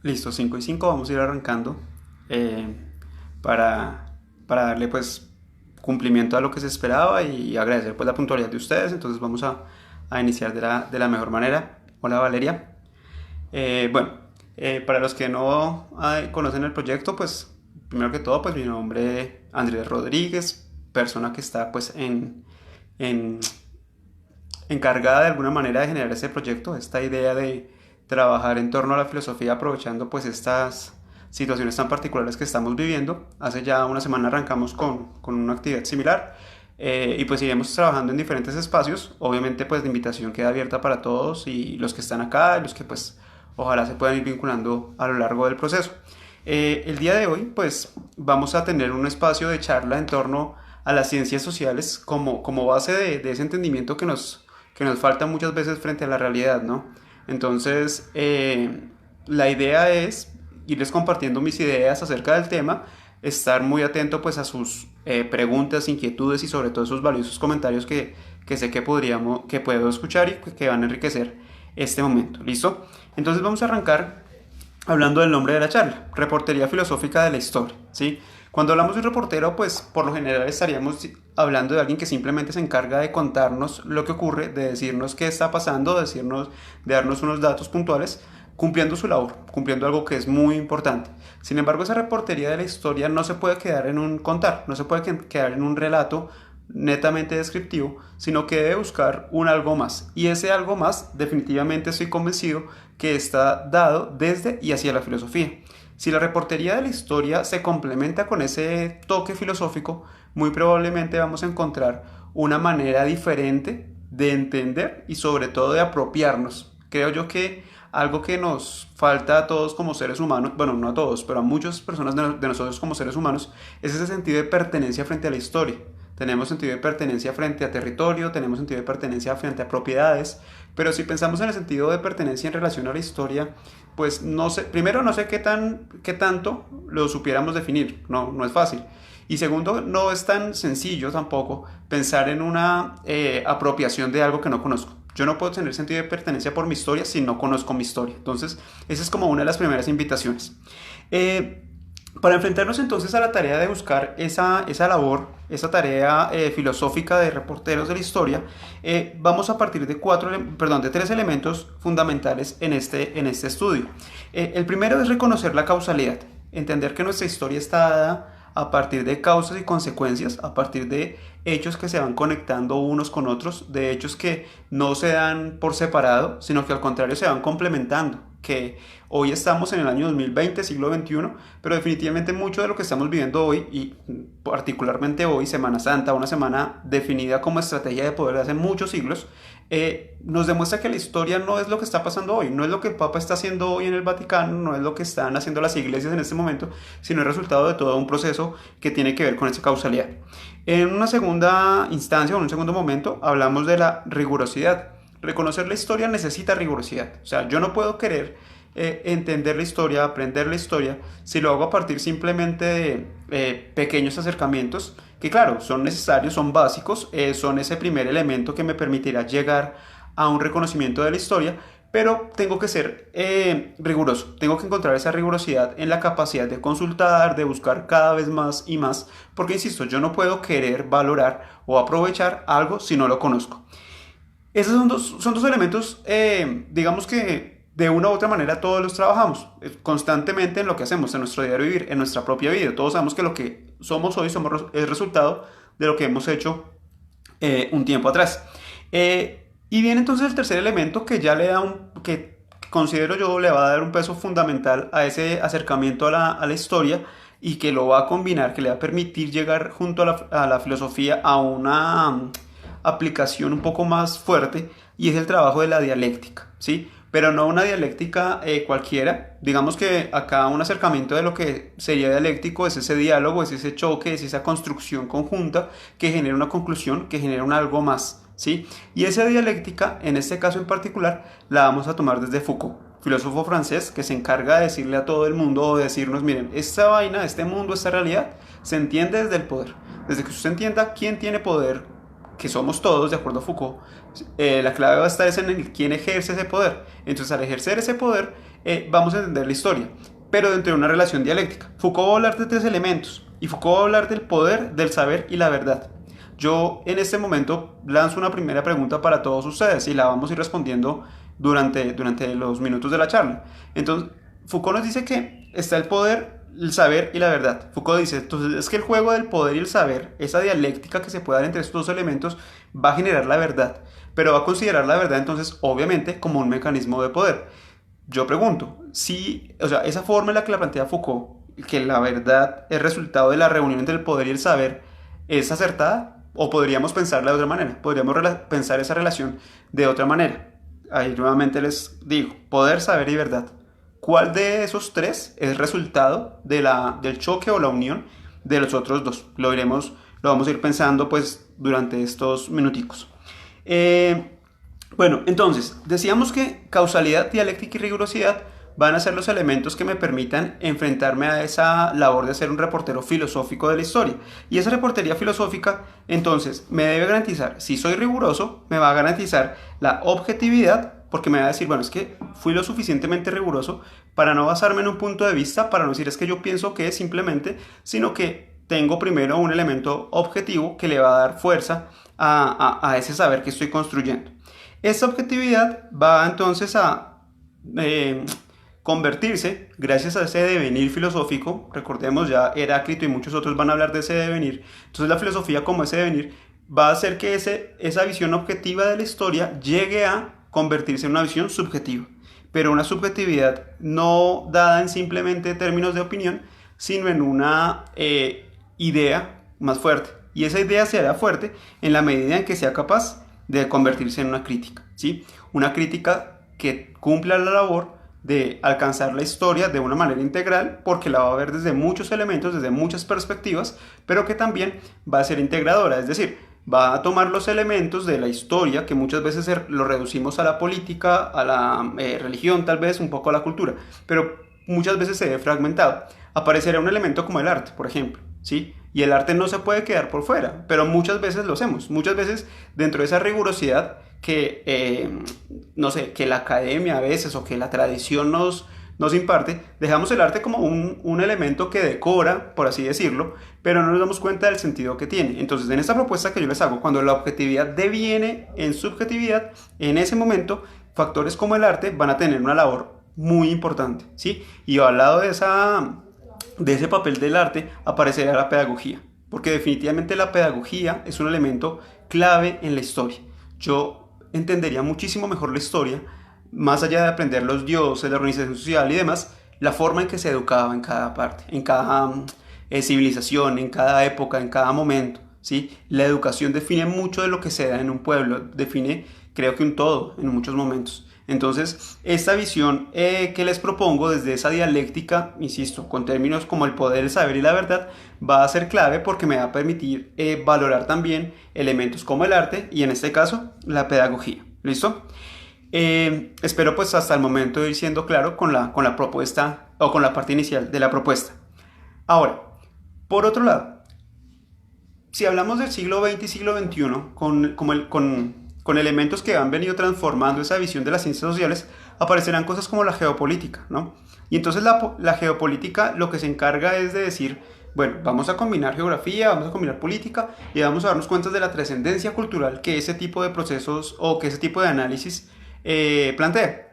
Listo, 5 y 5 vamos a ir arrancando eh, para, para darle pues cumplimiento a lo que se esperaba y agradecer pues la puntualidad de ustedes. Entonces vamos a iniciar de la mejor manera. Hola Valeria. Bueno, para los que no conocen el proyecto, pues primero que todo pues mi nombre es Andrés Rodríguez, persona que está pues en encargada de alguna manera de generar este proyecto, esta idea de trabajar en torno a la filosofía aprovechando pues estas situaciones tan particulares que estamos viviendo. Hace ya una semana arrancamos con una actividad similar y pues iremos trabajando en diferentes espacios. Obviamente pues la invitación queda abierta para todos y los que están acá y los que pues ojalá se puedan ir vinculando a lo largo del proceso. El día de hoy pues vamos a tener un espacio de charla en torno a las ciencias sociales como base de ese entendimiento que nos falta muchas veces frente a la realidad, ¿no? Entonces, la idea es irles compartiendo mis ideas acerca del tema, estar muy atento pues a sus preguntas, inquietudes y sobre todo esos valiosos comentarios que sé que puedo escuchar y que van a enriquecer este momento. ¿Listo? Entonces vamos a arrancar hablando del nombre de la charla, Reportería Filosófica de la Historia, ¿sí? Cuando hablamos de un reportero, pues por lo general estaríamos hablando de alguien que simplemente se encarga de contarnos lo que ocurre, de decirnos qué está pasando, de darnos unos datos puntuales, cumpliendo su labor, cumpliendo algo que es muy importante. Sin embargo, esa reportería de la historia no se puede quedar en un contar, no se puede quedar en un relato netamente descriptivo, sino que debe buscar un algo más. Y ese algo más, definitivamente estoy convencido que está dado desde y hacia la filosofía. Si la reportería de la historia se complementa con ese toque filosófico, muy probablemente vamos a encontrar una manera diferente de entender y sobre todo de apropiarnos. Creo yo que algo que nos falta a todos como seres humanos, bueno, no a todos, pero a muchas personas de nosotros como seres humanos, es ese sentido de pertenencia frente a la historia. Tenemos sentido de pertenencia frente a territorio, tenemos sentido de pertenencia frente a propiedades, pero si pensamos en el sentido de pertenencia en relación a la historia, pues no sé, primero no sé qué tanto lo supiéramos definir, no es fácil. Y segundo, no es tan sencillo tampoco pensar en una apropiación de algo que no conozco. Yo no puedo tener sentido de pertenencia por mi historia si no conozco mi historia. Entonces, esa es como una de las primeras invitaciones. Eh, para enfrentarnos entonces a la tarea de buscar esa labor, esa tarea filosófica de reporteros de la historia, vamos a partir de tres elementos fundamentales en este estudio. El primero es reconocer la causalidad, entender que nuestra historia está dada a partir de causas y consecuencias, a partir de hechos que se van conectando unos con otros, de hechos que no se dan por separado, sino que al contrario se van complementando, que hoy estamos en el año 2020, siglo XXI, pero definitivamente mucho de lo que estamos viviendo hoy, y particularmente hoy, Semana Santa, una semana definida como estrategia de poder de hace muchos siglos, nos demuestra que la historia no es lo que está pasando hoy, no es lo que el Papa está haciendo hoy en el Vaticano, no es lo que están haciendo las iglesias en este momento, sino el resultado de todo un proceso que tiene que ver con esa causalidad. En una segunda instancia o en un segundo momento hablamos de la rigurosidad. Reconocer la historia necesita rigurosidad. O sea, yo no puedo querer entender la historia, aprender la historia, si lo hago a partir simplemente de pequeños acercamientos, que claro, son necesarios, son básicos, son ese primer elemento que me permitirá llegar a un reconocimiento de la historia, pero tengo que ser riguroso, tengo que encontrar esa rigurosidad en la capacidad de consultar, de buscar cada vez más y más, porque insisto, yo no puedo querer valorar o aprovechar algo si no lo conozco. Esos son dos elementos, digamos que de una u otra manera todos los trabajamos constantemente en lo que hacemos, en nuestro diario vivir, en nuestra propia vida. Todos sabemos que lo que somos hoy somos el resultado de lo que hemos hecho un tiempo atrás. Y viene entonces el tercer elemento que ya le da que considero yo le va a dar un peso fundamental a ese acercamiento a la historia y que lo va a combinar, que le va a permitir llegar junto a la filosofía a una aplicación un poco más fuerte y es el trabajo de la dialéctica, ¿sí? Pero no una dialéctica cualquiera. Digamos que acá un acercamiento de lo que sería dialéctico es ese diálogo, es ese choque, es esa construcción conjunta que genera una conclusión, que genera un algo más, ¿sí? Y esa dialéctica, en este caso en particular, la vamos a tomar desde Foucault, filósofo francés que se encarga de decirle a todo el mundo o de decirnos, miren, esta vaina, este mundo, esta realidad, se entiende desde el poder. Desde que usted entienda quién tiene poder, que somos todos, de acuerdo a Foucault, la clave va a estar es en el quién ejerce ese poder. Entonces, al ejercer ese poder, vamos a entender la historia, pero dentro de una relación dialéctica. Foucault va a hablar de tres elementos, y Foucault va a hablar del poder, del saber y la verdad. Yo en este momento lanzo una primera pregunta para todos ustedes y la vamos a ir respondiendo durante los minutos de la charla. Entonces, Foucault nos dice que está el poder, el saber y la verdad. Foucault dice, entonces es que el juego del poder y el saber, esa dialéctica que se puede dar entre estos dos elementos, va a generar la verdad, pero va a considerar la verdad entonces obviamente como un mecanismo de poder. Yo pregunto, si, o sea, esa forma en la que la plantea Foucault, que la verdad es resultado de la reunión entre el poder y el saber, ¿es acertada? ¿O podríamos pensarla de otra manera? ¿Podríamos pensar esa relación de otra manera? Ahí nuevamente les digo, poder, saber y verdad. ¿Cuál de esos tres es resultado del choque o la unión de los otros dos? Lo vamos a ir pensando pues durante estos minuticos. Bueno, entonces, decíamos que causalidad, dialéctica y rigurosidad van a ser los elementos que me permitan enfrentarme a esa labor de ser un reportero filosófico de la historia. Y esa reportería filosófica, entonces, me debe garantizar, si soy riguroso, me va a garantizar la objetividad, porque me va a decir, bueno, es que fui lo suficientemente riguroso para no basarme en un punto de vista, para no decir es que yo pienso que es simplemente, sino que tengo primero un elemento objetivo que le va a dar fuerza a ese saber que estoy construyendo. Esta objetividad va entonces a convertirse, gracias a ese devenir filosófico, recordemos ya Heráclito y muchos otros van a hablar de ese devenir, entonces la filosofía como ese devenir va a hacer que esa visión objetiva de la historia llegue a convertirse en una visión subjetiva, pero una subjetividad no dada en simplemente términos de opinión, sino en una idea más fuerte, y esa idea se hará fuerte en la medida en que sea capaz de convertirse en una crítica, ¿sí? Una crítica que cumpla la labor de alcanzar la historia de una manera integral, porque la va a ver desde muchos elementos, desde muchas perspectivas, pero que también va a ser integradora, es decir, va a tomar los elementos de la historia, que muchas veces lo reducimos a la política, a la religión, tal vez un poco a la cultura, pero muchas veces se ve fragmentado. Aparecerá un elemento como el arte, por ejemplo, ¿sí? Y el arte no se puede quedar por fuera, pero muchas veces lo hacemos. Muchas veces dentro de esa rigurosidad que, no sé, que la academia a veces o que la tradición nos imparte, dejamos el arte como un elemento que decora, por así decirlo, pero no nos damos cuenta del sentido que tiene. Entonces, en esta propuesta que yo les hago, cuando la objetividad deviene en subjetividad, en ese momento, factores como el arte van a tener una labor muy importante, ¿sí? Y al lado de ese papel del arte aparecerá la pedagogía, porque definitivamente la pedagogía es un elemento clave en la historia. Yo entendería muchísimo mejor la historia, más allá de aprender los dioses, la organización social y demás, la forma en que se educaba en cada parte, en cada civilización, en cada época, en cada momento, ¿sí? La educación define mucho de lo que se da en un pueblo, define, creo que un todo en muchos momentos. Entonces, esta visión que les propongo desde esa dialéctica, insisto, con términos como el poder, el saber y la verdad, va a ser clave porque me va a permitir valorar también elementos como el arte y en este caso la pedagogía. ¿Listo? Espero pues hasta el momento ir siendo claro con la propuesta o con la parte inicial de la propuesta. Ahora, por otro lado, si hablamos del siglo XX y siglo XXI con elementos que han venido transformando esa visión de las ciencias sociales, aparecerán cosas como la geopolítica, ¿no? Y entonces la geopolítica lo que se encarga es de decir, bueno, vamos a combinar geografía, vamos a combinar política y vamos a darnos cuenta de la trascendencia cultural que ese tipo de procesos o que ese tipo de análisis plantea.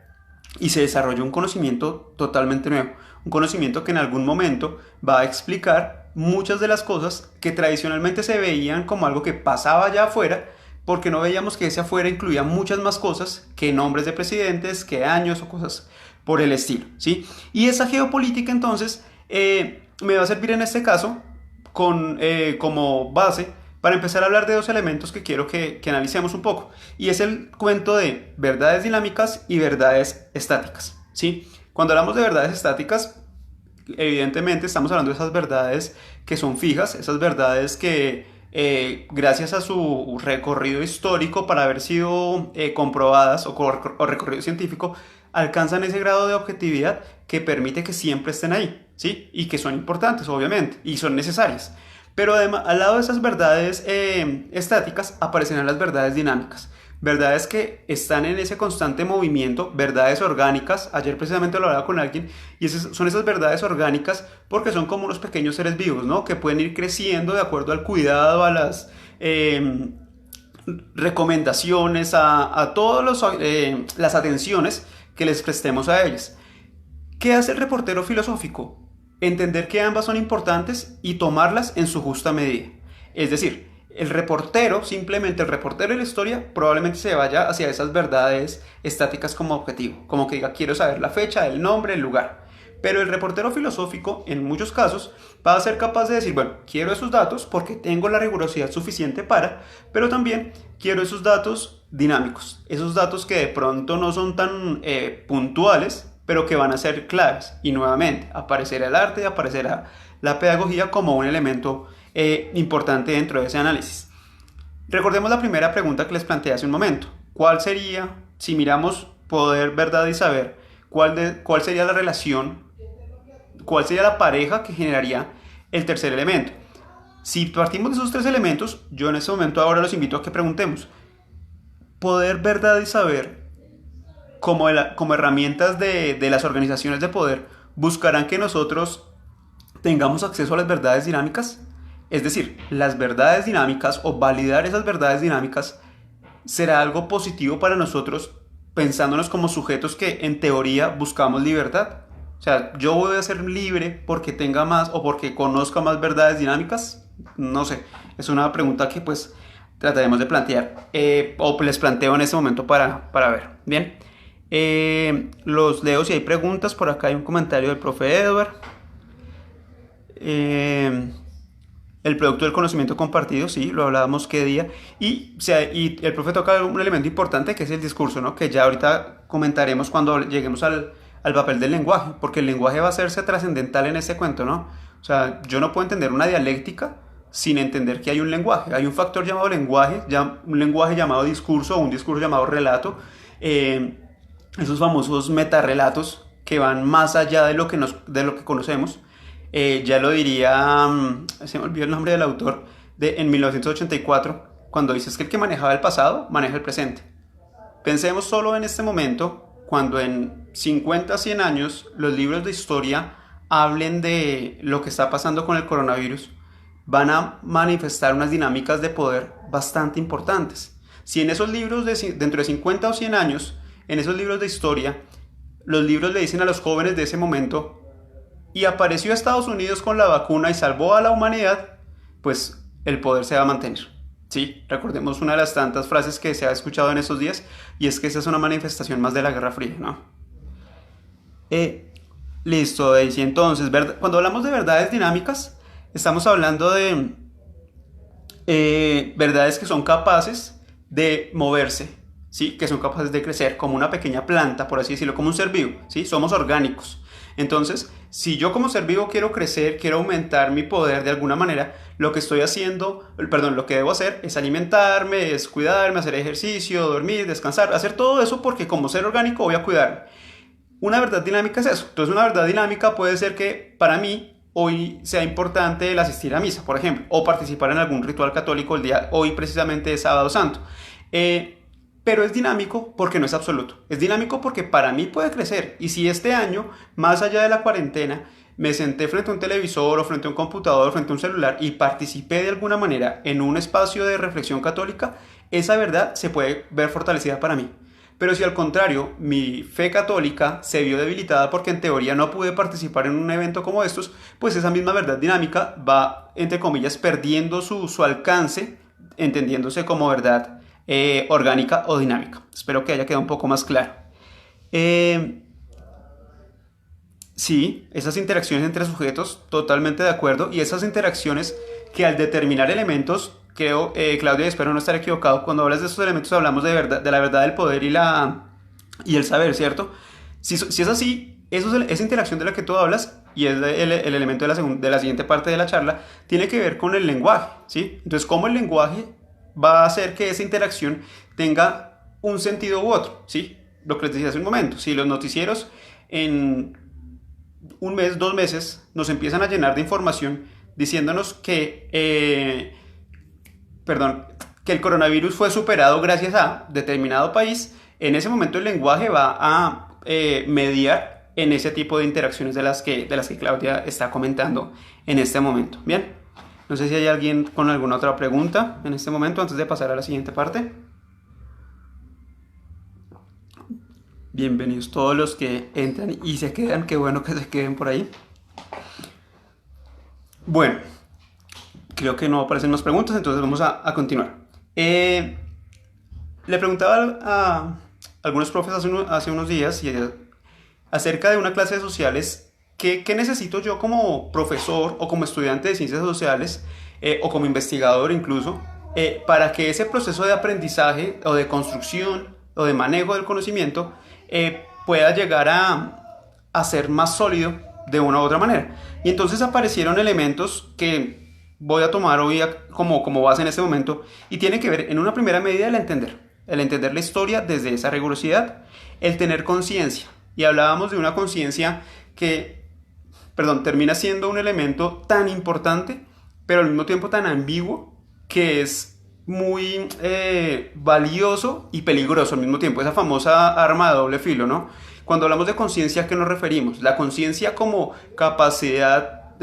Y se desarrolla un conocimiento totalmente nuevo, un conocimiento que en algún momento va a explicar muchas de las cosas que tradicionalmente se veían como algo que pasaba allá afuera, porque no veíamos que ese afuera incluía muchas más cosas que nombres de presidentes, que años o cosas por el estilo, ¿sí? Y esa geopolítica entonces me va a servir en este caso como base para empezar a hablar de dos elementos que quiero que analicemos un poco. Y es el cuento de verdades dinámicas y verdades estáticas, ¿sí? Cuando hablamos de verdades estáticas, evidentemente estamos hablando de esas verdades que son fijas, esas verdades que gracias a su recorrido histórico para haber sido comprobadas o recorrido científico, alcanzan ese grado de objetividad que permite que siempre estén ahí, ¿sí? Y que son importantes, obviamente, y son necesarias. Pero además, al lado de esas verdades estáticas aparecerán las verdades dinámicas. Verdades que están en ese constante movimiento, verdades orgánicas. Ayer precisamente lo hablaba con alguien y son esas verdades orgánicas porque son como unos pequeños seres vivos, ¿no? Que pueden ir creciendo de acuerdo al cuidado, a las recomendaciones, a todas las atenciones que les prestemos a ellas. ¿Qué hace el reportero filosófico? Entender que ambas son importantes y tomarlas en su justa medida. Es decir, simplemente el reportero de la historia, probablemente se vaya hacia esas verdades estáticas como objetivo, como que diga, quiero saber la fecha, el nombre, el lugar. Pero el reportero filosófico, en muchos casos, va a ser capaz de decir, bueno, quiero esos datos porque tengo la rigurosidad suficiente pero también quiero esos datos dinámicos, esos datos que de pronto no son tan puntuales, pero que van a ser claves. Y nuevamente, aparecerá el arte, aparecerá la pedagogía como un elemento importante dentro de ese análisis. Recordemos la primera pregunta que les planteé hace un momento. ¿Cuál sería, si miramos poder, verdad y saber, cuál sería la relación, cuál sería la pareja que generaría el tercer elemento? Si partimos de esos tres elementos, yo en este momento ahora los invito a que preguntemos, poder, verdad y saber, como herramientas de las organizaciones de poder, buscarán que nosotros tengamos acceso a las verdades dinámicas. Es decir, las verdades dinámicas o validar esas verdades dinámicas será algo positivo para nosotros pensándonos como sujetos que en teoría buscamos libertad. O sea, yo voy a ser libre porque tenga más o porque conozca más verdades dinámicas. No sé, es una pregunta que pues trataremos de plantear o les planteo en este momento para ver. Bien, los leo si hay preguntas. Por acá hay un comentario del profe Edward. El producto del conocimiento compartido, sí, lo hablábamos qué día. Y el profe toca un elemento importante que es el discurso, ¿no? Que ya ahorita comentaremos cuando lleguemos al papel del lenguaje, porque el lenguaje va a hacerse trascendental en este cuento, ¿no? O sea, yo no puedo entender una dialéctica sin entender que hay un lenguaje. Hay un factor llamado lenguaje, un lenguaje llamado discurso o un discurso llamado relato. Esos famosos metarrelatos que van más allá de lo que conocemos. Ya lo diría, se me olvidó el nombre del autor, en 1984, cuando dices que el que manejaba el pasado maneja el presente. Pensemos solo en este momento, cuando en 50, 100 años los libros de historia hablen de lo que está pasando con el coronavirus, van a manifestar unas dinámicas de poder bastante importantes. Si en esos libros, dentro de 50 o 100 años, en esos libros de historia, los libros le dicen a los jóvenes de ese momento, y apareció Estados Unidos con la vacuna y salvó a la humanidad, pues el poder se va a mantener. Sí, recordemos una de las tantas frases que se ha escuchado en estos días, y es que esa es una manifestación más de la Guerra Fría, ¿no? Listo, Daisy. Entonces, cuando hablamos de verdades dinámicas, estamos hablando de verdades que son capaces de moverse, ¿sí? Que son capaces de crecer como una pequeña planta, por así decirlo, como un ser vivo, ¿sí? Somos orgánicos. Entonces, si yo como ser vivo quiero crecer, quiero aumentar mi poder de alguna manera, lo que debo hacer es alimentarme, es cuidarme, hacer ejercicio, dormir, descansar, hacer todo eso porque como ser orgánico voy a cuidarme. Una verdad dinámica es eso. Entonces, una verdad dinámica puede ser que para mí hoy sea importante el asistir a misa, por ejemplo, o participar en algún ritual católico hoy precisamente es Sábado Santo. Pero es dinámico porque no es absoluto. Es dinámico porque para mí puede crecer. Y si este año, más allá de la cuarentena, me senté frente a un televisor o frente a un computador, frente a un celular y participé de alguna manera en un espacio de reflexión católica, esa verdad se puede ver fortalecida para mí. Pero si al contrario, mi fe católica se vio debilitada porque en teoría no pude participar en un evento como estos, pues esa misma verdad dinámica va, entre comillas, perdiendo su alcance, entendiéndose como verdad orgánica o dinámica. Espero que haya quedado un poco más claro. Sí, esas interacciones entre sujetos, totalmente de acuerdo, y esas interacciones que al determinar elementos, creo, Claudia, espero no estar equivocado, cuando hablas de esos elementos hablamos de la verdad del poder y el saber, ¿cierto? Si es así, esa interacción de la que tú hablas, y es el elemento de la siguiente parte de la charla, tiene que ver con el lenguaje, ¿sí? Entonces, ¿cómo el lenguaje va a hacer que esa interacción tenga un sentido u otro? ¿Sí? Lo que les decía hace un momento, si los noticieros en un mes, 2 meses, nos empiezan a llenar de información diciéndonos perdón, que el coronavirus fue superado gracias a determinado país, en ese momento el lenguaje va a mediar en ese tipo de interacciones de las que Claudia está comentando en este momento. Bien, no sé si hay alguien con alguna otra pregunta en este momento antes de pasar a la siguiente parte. Bienvenidos todos los que entran y se quedan, qué bueno que se queden por ahí. Bueno, creo que no aparecen más preguntas, entonces vamos a continuar. Le preguntaba a algunos profes hace unos días acerca de una clase de sociales, ¿qué necesito yo como profesor o como estudiante de ciencias sociales o como investigador incluso para que ese proceso de aprendizaje o de construcción o de manejo del conocimiento pueda llegar a ser más sólido de una u otra manera? Y entonces aparecieron elementos que voy a tomar hoy como base en este momento y tienen que ver en una primera medida el entender la historia desde esa rigurosidad, el tener conciencia. Y hablábamos de una conciencia que, termina siendo un elemento tan importante, pero al mismo tiempo tan ambiguo, que es muy valioso y peligroso al mismo tiempo. Esa famosa arma de doble filo, ¿no? Cuando hablamos de conciencia, ¿a qué nos referimos? La conciencia como capacidad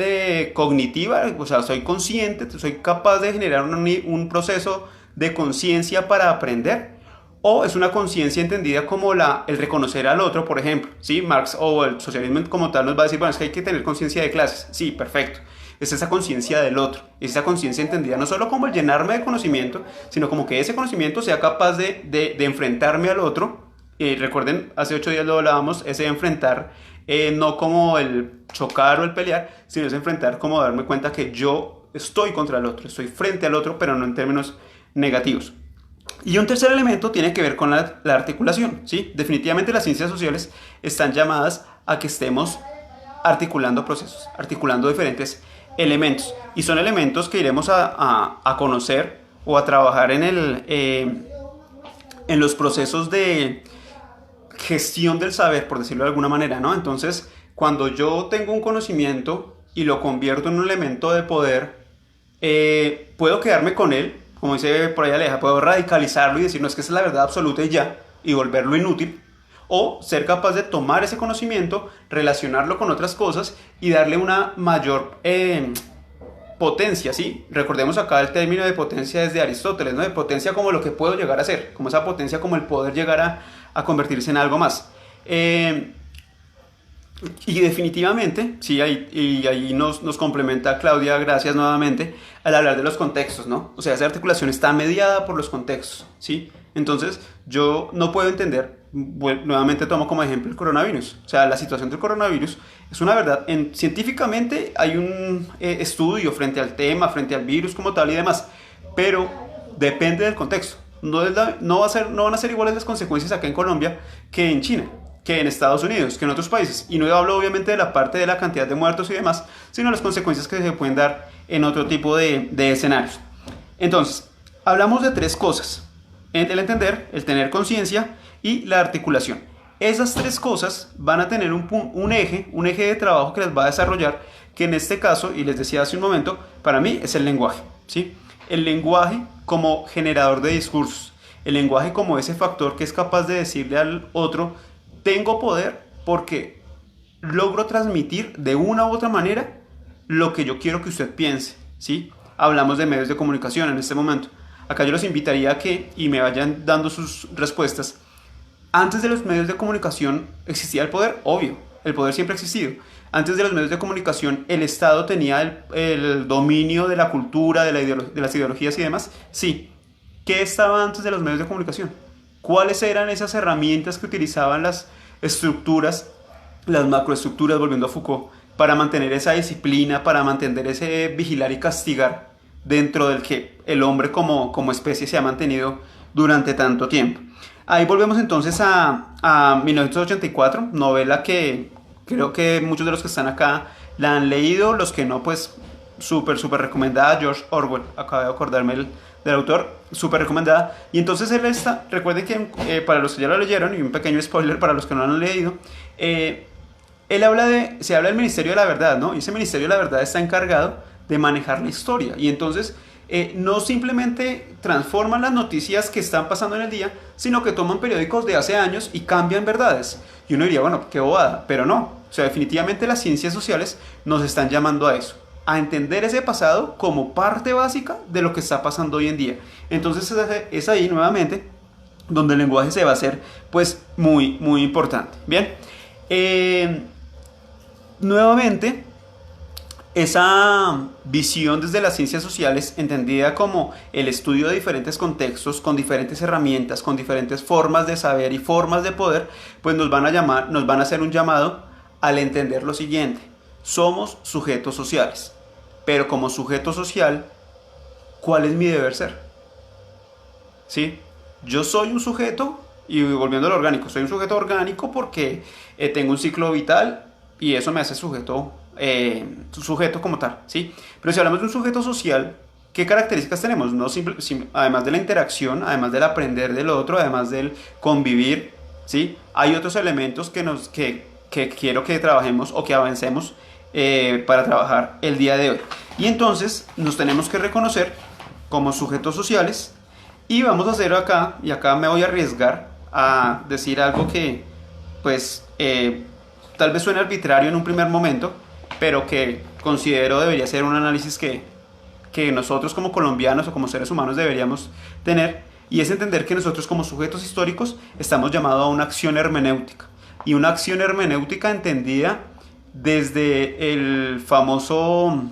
cognitiva, o sea, soy consciente, soy capaz de generar un proceso de conciencia para aprender, o es una conciencia entendida como el reconocer al otro, por ejemplo, ¿sí? Marx o el socialismo como tal nos va a decir, bueno, es que hay que tener conciencia de clases, sí, perfecto. Es esa conciencia del otro, es esa conciencia entendida no solo como el llenarme de conocimiento, sino como que ese conocimiento sea capaz de enfrentarme al otro. Recuerden, hace 8 días lo hablábamos, ese enfrentar, no como el chocar o el pelear, sino es enfrentar como darme cuenta que yo estoy contra el otro, estoy frente al otro, pero no en términos negativos. Y un tercer elemento tiene que ver con la articulación, ¿sí? Definitivamente las ciencias sociales están llamadas a que estemos articulando procesos, articulando diferentes elementos. Y son elementos que iremos a conocer o a trabajar en los procesos de gestión del saber, por decirlo de alguna manera, ¿no? Entonces, cuando yo tengo un conocimiento y lo convierto en un elemento de poder, puedo quedarme con él, como dice por ahí Aleja, puedo radicalizarlo y decir, no, es que esa es la verdad absoluta y ya, y volverlo inútil, o ser capaz de tomar ese conocimiento, relacionarlo con otras cosas y darle una mayor potencia, ¿sí? Recordemos acá el término de potencia desde Aristóteles, ¿no? De potencia como lo que puedo llegar a ser, como esa potencia como el poder llegar a convertirse en algo más. Y definitivamente, sí, ahí nos complementa Claudia, gracias nuevamente, al hablar de los contextos, ¿no? O sea, esa articulación está mediada por los contextos, ¿sí? Entonces, yo no puedo entender, bueno, nuevamente tomo como ejemplo el coronavirus. O sea, la situación del coronavirus es una verdad. Científicamente hay un estudio frente al tema, frente al virus como tal y demás, pero depende del contexto. No van a ser iguales las consecuencias acá en Colombia que en China, que en Estados Unidos, que en otros países. Y no hablo obviamente de la parte de la cantidad de muertos y demás, sino las consecuencias que se pueden dar en otro tipo de escenarios. Entonces, hablamos de tres cosas: el entender, el tener conciencia y la articulación. Esas tres cosas van a tener un eje de trabajo que les va a desarrollar, que en este caso, y les decía hace un momento, para mí es el lenguaje, ¿sí? El lenguaje como generador de discursos, el lenguaje como ese factor que es capaz de decirle al otro, tengo poder porque logro transmitir de una u otra manera lo que yo quiero que usted piense, ¿sí? Hablamos de medios de comunicación en este momento. Acá yo los invitaría a que, y me vayan dando sus respuestas. Antes de los medios de comunicación existía el poder, obvio, el poder siempre ha existido. Antes de los medios de comunicación, el Estado tenía el dominio de la cultura, de las ideologías y demás. Sí. ¿Qué estaba antes de los medios de comunicación? ¿Cuáles eran esas herramientas que utilizaban las estructuras, las macroestructuras, volviendo a Foucault, para mantener esa disciplina, para mantener ese vigilar y castigar dentro del que el hombre como especie se ha mantenido durante tanto tiempo? Ahí volvemos entonces a 1984, novela que creo que muchos de los que están acá la han leído, los que no, pues súper recomendada. George Orwell, acabo de acordarme del autor, súper recomendada. Y entonces recuerden que para los que ya lo leyeron, y un pequeño spoiler para los que no lo han leído, se habla del Ministerio de la Verdad, ¿no? Y ese Ministerio de la Verdad está encargado de manejar la historia. Y entonces no simplemente transforman las noticias que están pasando en el día, sino que toman periódicos de hace años y cambian verdades. Y uno diría, bueno, qué bobada, pero no. O sea, definitivamente las ciencias sociales nos están llamando a eso, a entender ese pasado como parte básica de lo que está pasando hoy en día. Entonces es ahí nuevamente donde el lenguaje se va a hacer pues muy, muy importante. Bien, nuevamente esa visión desde las ciencias sociales, entendida como el estudio de diferentes contextos, con diferentes herramientas, con diferentes formas de saber y formas de poder, pues nos van a hacer un llamado al entender lo siguiente: somos sujetos sociales, pero como sujeto social, ¿cuál es mi deber ser? ¿Sí? Yo soy un sujeto, y volviendo al orgánico, soy un sujeto orgánico porque tengo un ciclo vital y eso me hace sujeto como tal, ¿sí? Pero si hablamos de un sujeto social, ¿qué características tenemos? No además de la interacción, además del aprender del otro, además del convivir, ¿sí? Hay otros elementos que quiero que trabajemos o que avancemos para trabajar el día de hoy. Y entonces nos tenemos que reconocer como sujetos sociales. Y vamos a hacer acá, y acá me voy a arriesgar a decir algo que, pues, tal vez suene arbitrario en un primer momento, pero que considero debería ser un análisis que nosotros como colombianos o como seres humanos deberíamos tener, y es entender que nosotros como sujetos históricos estamos llamados a una acción hermenéutica, y una acción hermenéutica entendida desde el famoso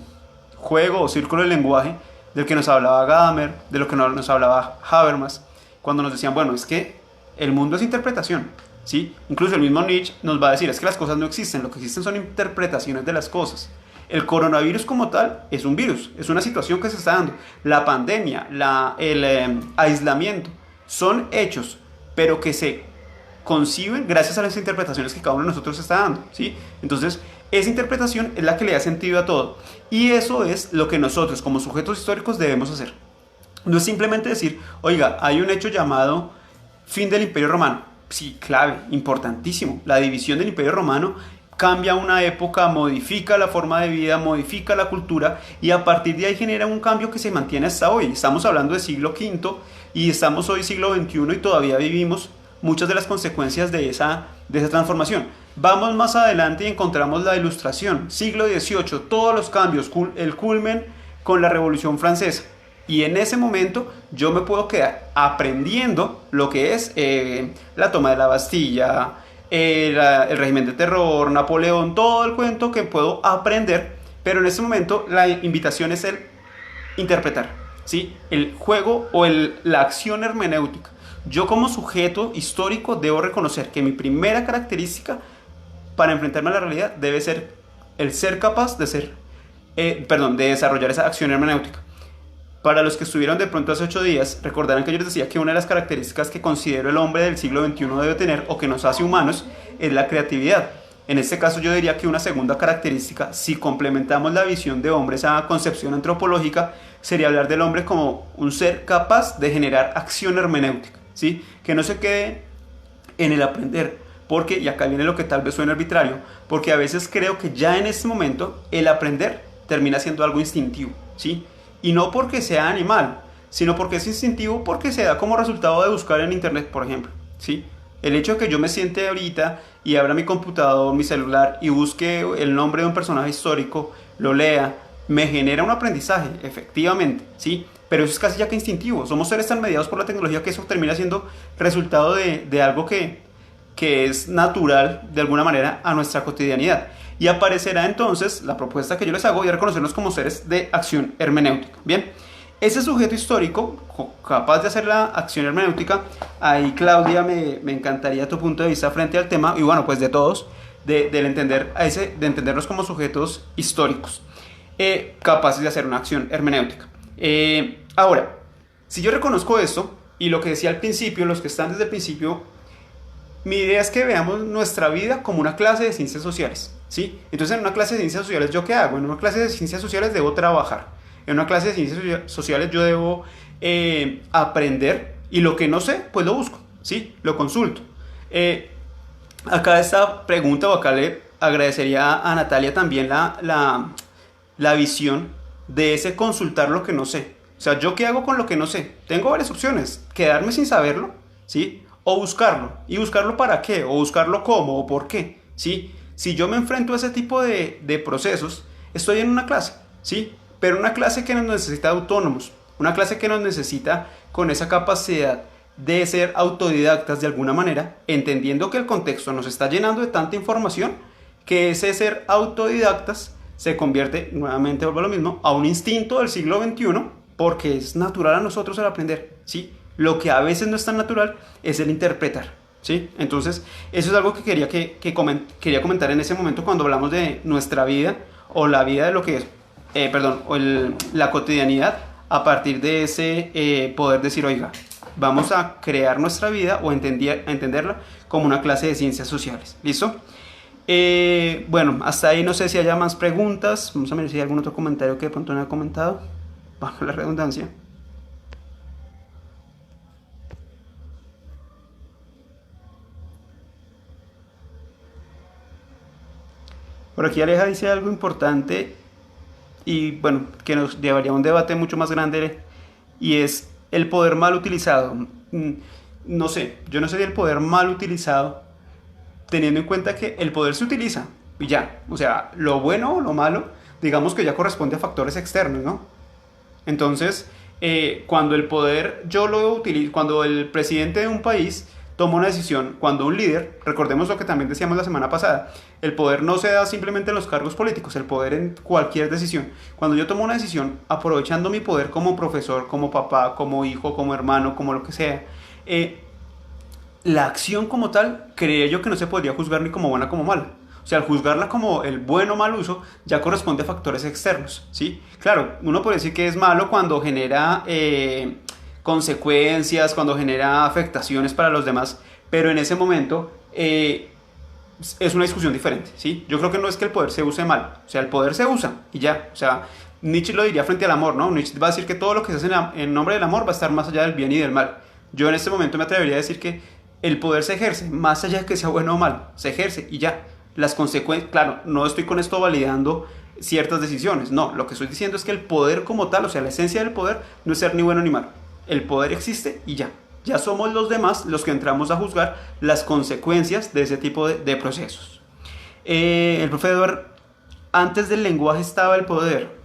juego o círculo del lenguaje del que nos hablaba Gadamer, de lo que nos hablaba Habermas, cuando nos decían, bueno, es que el mundo es interpretación, ¿sí? Incluso el mismo Nietzsche nos va a decir, es que las cosas no existen, lo que existen son interpretaciones de las cosas. El coronavirus como tal es un virus, es una situación que se está dando. La pandemia, el aislamiento, son hechos, pero que se conciben gracias a las interpretaciones que cada uno de nosotros está dando, ¿sí? Entonces, esa interpretación es la que le da sentido a todo. Y eso es lo que nosotros como sujetos históricos debemos hacer. No es simplemente decir, oiga, hay un hecho llamado fin del Imperio Romano. Sí, clave, importantísimo. La división del Imperio Romano cambia una época, modifica la forma de vida, modifica la cultura, y a partir de ahí genera un cambio que se mantiene hasta hoy. Estamos hablando de siglo V y estamos hoy siglo XXI y todavía vivimos muchas de las consecuencias de esa transformación. Vamos más adelante y encontramos la Ilustración, siglo XVIII, todos los cambios, el culmen con la Revolución Francesa. Y en ese momento yo me puedo quedar aprendiendo lo que es la toma de la Bastilla, el régimen de terror, Napoleón, todo el cuento que puedo aprender, pero en ese momento la invitación es el interpretar, ¿sí? El juego o la acción hermenéutica. Yo como sujeto histórico debo reconocer que mi primera característica para enfrentarme a la realidad debe ser el ser capaz de desarrollar esa acción hermenéutica. Para los que estuvieron de pronto hace 8 días, recordarán que yo les decía que una de las características que considero el hombre del siglo XXI debe tener o que nos hace humanos es la creatividad. En este caso yo diría que una segunda característica, si complementamos la visión de hombre, esa concepción antropológica, sería hablar del hombre como un ser capaz de generar acción hermenéutica, ¿sí? Que no se quede en el aprender, porque, y acá viene lo que tal vez suene arbitrario, porque a veces creo que ya en este momento el aprender termina siendo algo instintivo, ¿sí? Y no porque sea animal, sino porque es instintivo, porque se da como resultado de buscar en internet, por ejemplo, ¿sí? El hecho de que yo me siente ahorita y abra mi computador, mi celular y busque el nombre de un personaje histórico, lo lea, me genera un aprendizaje, efectivamente, ¿sí? Pero eso es casi ya que instintivo. Somos seres tan mediados por la tecnología que eso termina siendo resultado de algo que es natural de alguna manera a nuestra cotidianidad. Y aparecerá entonces la propuesta que yo les hago y reconocernos como seres de acción hermenéutica. Bien, ese sujeto histórico capaz de hacer la acción hermenéutica, ahí Claudia me encantaría tu punto de vista frente al tema, y bueno, pues de todos, de entendernos como sujetos históricos, capaces de hacer una acción hermenéutica. Ahora, si yo reconozco esto, y lo que decía al principio, los que están desde el principio, mi idea es que veamos nuestra vida como una clase de ciencias sociales, ¿sí? Entonces, en una clase de ciencias sociales, ¿yo qué hago? En una clase de ciencias sociales debo trabajar. En una clase de ciencias sociales yo debo aprender, y lo que no sé, pues lo busco, ¿sí? Lo consulto. Acá esta pregunta, o acá le agradecería a Natalia también la visión de ese consultar lo que no sé. O sea, ¿yo qué hago con lo que no sé? Tengo varias opciones. Quedarme sin saberlo, ¿sí? O buscarlo. ¿Y buscarlo para qué? ¿O buscarlo cómo? ¿O por qué? ¿Sí? Si yo me enfrento a ese tipo de procesos, estoy en una clase, ¿sí? Pero una clase que nos necesita autónomos. Una clase que nos necesita con esa capacidad de ser autodidactas de alguna manera, entendiendo que el contexto nos está llenando de tanta información, que ese ser autodidactas se convierte, nuevamente vuelvo a lo mismo, a un instinto del siglo XXI, porque es natural a nosotros el aprender, ¿sí? Lo que a veces no es tan natural es el interpretar, ¿sí? Entonces, eso es algo que quería comentar en ese momento cuando hablamos de nuestra vida, o la vida de lo que es, perdón, la cotidianidad, a partir de ese poder decir, oiga, vamos a crear nuestra vida o entenderla como una clase de ciencias sociales. ¿Listo? Bueno, hasta ahí no sé si haya más preguntas. Vamos a ver si hay algún otro comentario que de pronto no haya comentado. Vamos a la redundancia. Por aquí Aleja dice algo importante y bueno, que nos llevaría a un debate mucho más grande y es el poder mal utilizado. No sé, yo no sé si el poder mal utilizado, teniendo en cuenta que el poder se utiliza y ya, o sea, lo bueno o lo malo, digamos que ya corresponde a factores externos, ¿no? Entonces, cuando el poder yo lo utilizo, cuando el presidente de un país toma una decisión, cuando un líder, recordemos lo que también decíamos la semana pasada, el poder no se da simplemente en los cargos políticos, el poder en cualquier decisión. Cuando yo tomo una decisión, aprovechando mi poder como profesor, como papá, como hijo, como hermano, como lo que sea, la acción como tal, creía yo que no se podría juzgar ni como buena como mala. O sea, al juzgarla como el bueno o mal uso, ya corresponde a factores externos, ¿sí? Claro, uno puede decir que es malo cuando genera consecuencias, cuando genera afectaciones para los demás, pero en ese momento es una discusión diferente, ¿sí? Yo creo que no es que el poder se use mal, o sea, el poder se usa y ya, o sea, Nietzsche lo diría frente al amor, ¿no? Nietzsche va a decir que todo lo que se hace en nombre del amor va a estar más allá del bien y del mal. Yo en este momento me atrevería a decir que el poder se ejerce, más allá de que sea bueno o malo, se ejerce y ya. Las consecuencias, claro, no estoy con esto validando ciertas decisiones, no, lo que estoy diciendo es que el poder como tal, o sea, la esencia del poder no es ser ni bueno ni malo. El poder existe y ya. Ya somos los demás los que entramos a juzgar las consecuencias de ese tipo de procesos. El profe Eduard, antes del lenguaje estaba el poder.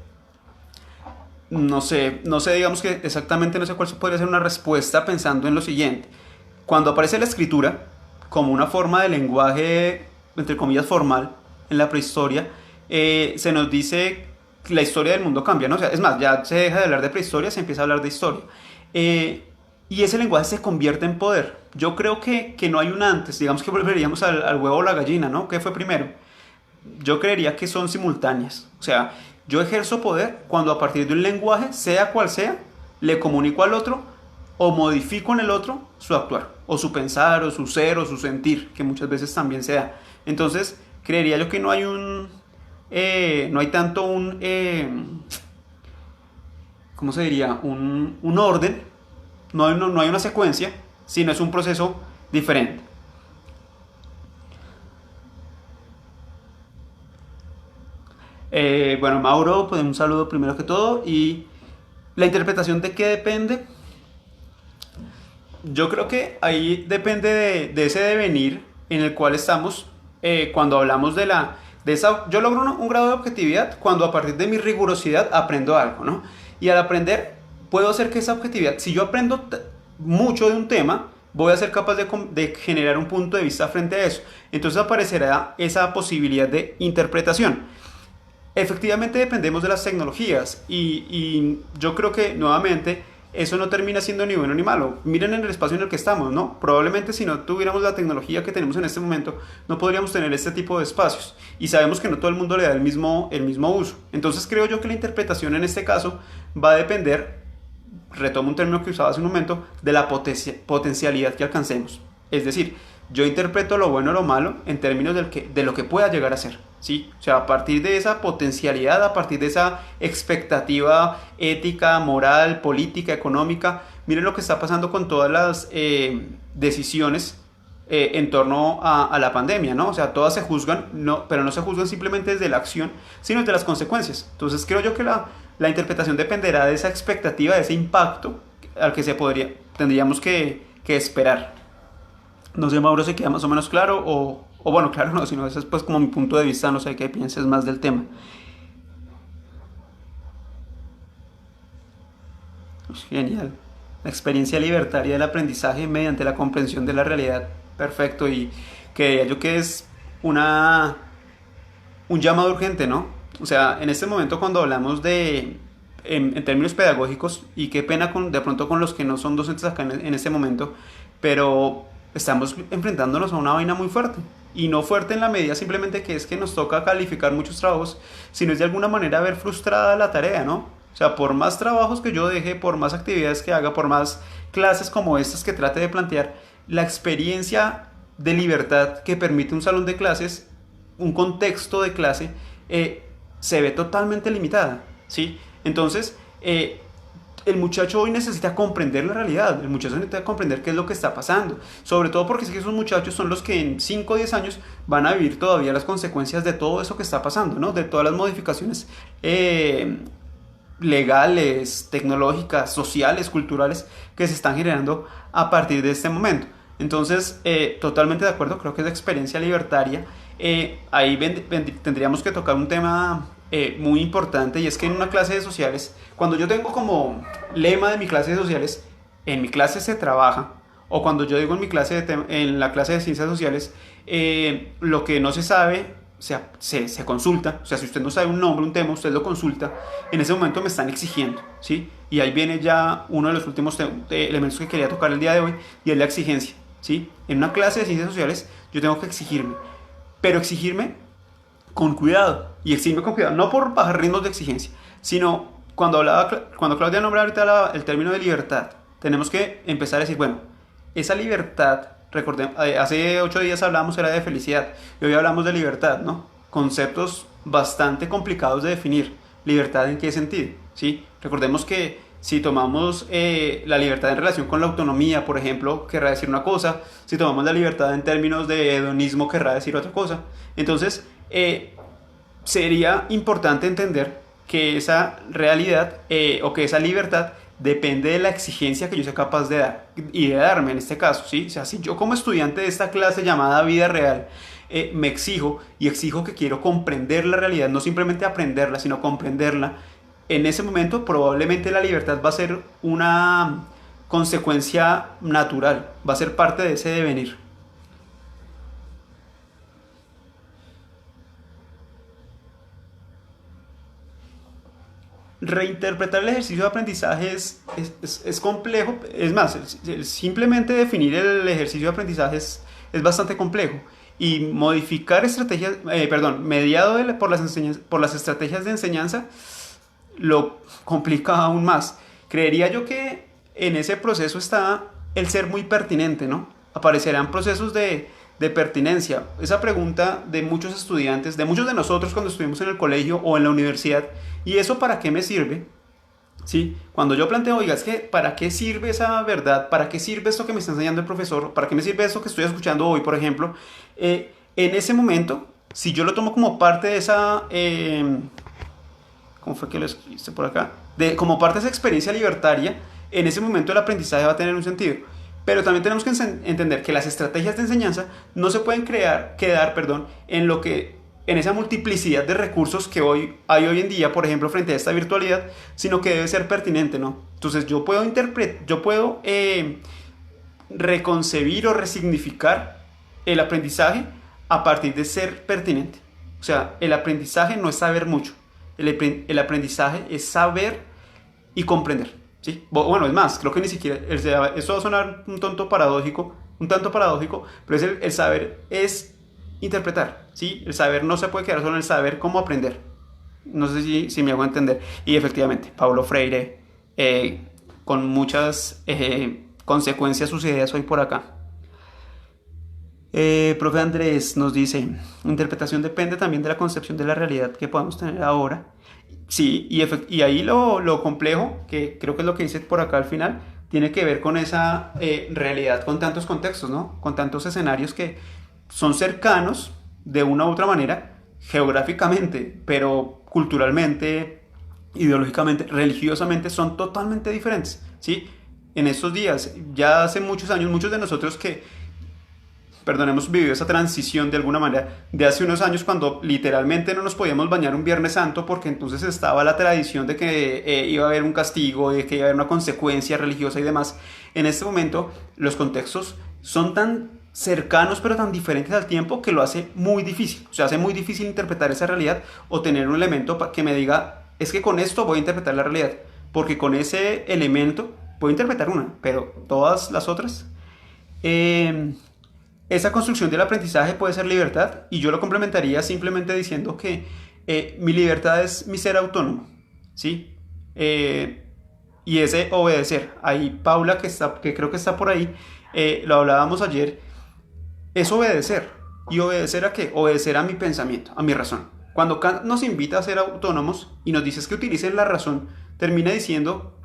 No sé, digamos que exactamente no sé cuál podría ser una respuesta pensando en lo siguiente. Cuando aparece la escritura como una forma de lenguaje, entre comillas, formal, en la prehistoria, se nos dice que la historia del mundo cambia, ¿no? O sea, es más, ya se deja de hablar de prehistoria, se empieza a hablar de historia. Y ese lenguaje se convierte en poder. Yo creo que no hay un antes, digamos que volveríamos al huevo o la gallina, ¿no? ¿Qué fue primero? Yo creería que son simultáneas. O sea, yo ejerzo poder cuando a partir de un lenguaje, sea cual sea, le comunico al otro o modifico en el otro su actuar, o su pensar, o su ser, o su sentir, que muchas veces también se da. Entonces, creería yo que no hay tanto ¿cómo se diría? Un orden, no hay una secuencia, sino es un proceso diferente. Bueno, Mauro, pues un saludo primero que todo. Y la interpretación de qué depende, yo creo que ahí depende de ese devenir en el cual estamos cuando hablamos de esa. Yo logro un grado de objetividad cuando a partir de mi rigurosidad aprendo algo, ¿no? Y al aprender, puedo hacer que esa objetividad, si yo aprendo mucho de un tema, voy a ser capaz de generar un punto de vista frente a eso. Entonces aparecerá esa posibilidad de interpretación. Efectivamente dependemos de las tecnologías y yo creo que nuevamente eso no termina siendo ni bueno ni malo. Miren en el espacio en el que estamos, ¿no? Probablemente si no tuviéramos la tecnología que tenemos en este momento, no podríamos tener este tipo de espacios. Y sabemos que no todo el mundo le da el mismo uso. Entonces creo yo que la interpretación en este caso va a depender, retomo un término que usaba hace un momento, de la potencialidad que alcancemos. Es decir, yo interpreto lo bueno o lo malo en términos de lo que pueda llegar a ser, ¿sí? O sea, a partir de esa potencialidad, a partir de esa expectativa ética, moral, política, económica. Miren lo que está pasando con todas las decisiones en torno a la pandemia, ¿no? O sea, todas se juzgan, no, pero no se juzgan simplemente desde la acción, sino desde las consecuencias. Entonces creo yo que la la interpretación dependerá de esa expectativa, de ese impacto al que tendríamos que esperar. No sé, Mauro, si queda más o menos claro o bueno, claro, no, sino ese es pues como mi punto de vista, no sé qué pienses más del tema. Genial. La experiencia libertaria del aprendizaje mediante la comprensión de la realidad. Perfecto. Y que yo que es una un llamado urgente, ¿no? O sea, en este momento cuando hablamos en términos pedagógicos, y qué pena de pronto con los que no son docentes acá en este momento, pero estamos enfrentándonos a una vaina muy fuerte. Y no fuerte en la medida simplemente que es que nos toca calificar muchos trabajos, sino es de alguna manera ver frustrada la tarea, ¿no? O sea, por más trabajos que yo deje, por más actividades que haga, por más clases como estas que trate de plantear, la experiencia de libertad que permite un salón de clases, un contexto de clase, se ve totalmente limitada, ¿sí? Entonces, el muchacho hoy necesita comprender la realidad, el muchacho necesita comprender qué es lo que está pasando, sobre todo porque es que esos muchachos son los que en 5 o 10 años van a vivir todavía las consecuencias de todo eso que está pasando, ¿no? De todas las modificaciones legales, tecnológicas, sociales, culturales que se están generando a partir de este momento. Entonces, totalmente de acuerdo, creo que es de experiencia libertaria. Ahí tendríamos que tocar un tema muy importante, y es que en una clase de sociales, cuando yo tengo como lema de mi clase de sociales, en mi clase se trabaja, o cuando yo digo en mi clase en la clase de ciencias sociales, lo que no se sabe se consulta. O sea, si usted no sabe un nombre, un tema, usted lo consulta. En ese momento me están exigiendo, ¿sí? Y ahí viene ya uno de los últimos elementos que quería tocar el día de hoy, y es la exigencia, ¿sí? En una clase de ciencias sociales yo tengo que exigirme, pero exigirme con cuidado, y exigirme con cuidado, no por bajar ritmos de exigencia, sino cuando Claudia nombra ahorita el término de libertad, tenemos que empezar a decir, bueno, esa libertad, recordemos, hace 8 días hablábamos era de felicidad, y hoy hablamos de libertad, ¿no? Conceptos bastante complicados de definir. ¿Libertad en qué sentido? ¿Sí? Recordemos que si tomamos la libertad en relación con la autonomía, por ejemplo, querrá decir una cosa. Si tomamos la libertad en términos de hedonismo, querrá decir otra cosa. Entonces, sería importante entender que esa realidad o que esa libertad depende de la exigencia que yo sea capaz de dar y de darme en este caso, ¿sí? O sea, si yo como estudiante de esta clase llamada vida real me exijo y exijo que quiero comprender la realidad, no simplemente aprenderla, sino comprenderla, en ese momento probablemente la libertad va a ser una consecuencia natural, va a ser parte de ese devenir. Reinterpretar el ejercicio de aprendizaje es complejo. Es más, simplemente definir el ejercicio de aprendizaje es bastante complejo. Y modificar estrategias, mediado por las estrategias de enseñanza, lo complica aún más. Creería yo que en ese proceso está el ser muy pertinente, ¿no? Aparecerán procesos de pertinencia. Esa pregunta de muchos estudiantes, de muchos de nosotros cuando estuvimos en el colegio o en la universidad, ¿y eso para qué me sirve? ¿Sí? Cuando yo planteo, oiga, es que ¿para qué sirve esa verdad? ¿Para qué sirve esto que me está enseñando el profesor? ¿Para qué me sirve esto que estoy escuchando hoy, por ejemplo? En ese momento, si yo lo tomo como parte de esa... ¿cómo fue que lo escribiste por acá? Como parte de esa experiencia libertaria, en ese momento el aprendizaje va a tener un sentido. Pero también tenemos que entender que las estrategias de enseñanza no se pueden quedar, en esa multiplicidad de recursos que hay hoy en día, por ejemplo, frente a esta virtualidad, sino que debe ser pertinente, ¿no? Entonces yo puedo reconcebir o resignificar el aprendizaje a partir de ser pertinente. O sea, el aprendizaje no es saber mucho, el aprendizaje es saber y comprender, ¿sí? Bueno, es más, creo que ni siquiera, eso va a sonar un tanto paradójico, pero el saber es interpretar, ¿sí? El saber no se puede quedar solo en el saber cómo aprender. No sé si me hago entender. Y efectivamente, Paulo Freire, con muchas consecuencias sus ideas hoy por acá. Profe Andrés nos dice, interpretación depende también de la concepción de la realidad que podamos tener ahora. Sí, y ahí lo complejo, que creo que es lo que dice por acá al final, tiene que ver con esa realidad con tantos contextos, ¿no? Con tantos escenarios que son cercanos de una u otra manera, geográficamente, pero culturalmente, ideológicamente, religiosamente, son totalmente diferentes, ¿sí? En estos días, ya hace muchos años, muchos de nosotros que, perdón, hemos vivido esa transición de alguna manera de hace unos años cuando literalmente no nos podíamos bañar un Viernes Santo porque entonces estaba la tradición de que iba a haber un castigo, de que iba a haber una consecuencia religiosa y demás. En este momento los contextos son tan cercanos pero tan diferentes al tiempo que lo hace muy difícil. O sea, hace muy difícil interpretar esa realidad o tener un elemento que me diga, es que con esto voy a interpretar la realidad. Porque con ese elemento puedo interpretar una, pero todas las otras... Eh, esa construcción del aprendizaje puede ser libertad y yo lo complementaría simplemente diciendo que mi libertad es mi ser autónomo, ¿sí? Y ese obedecer. Ahí Paula, que creo que está por ahí, lo hablábamos ayer, es obedecer. ¿Y obedecer a qué? Obedecer a mi pensamiento, a mi razón. Cuando Kant nos invita a ser autónomos y nos dice que utilicen la razón, termina diciendo,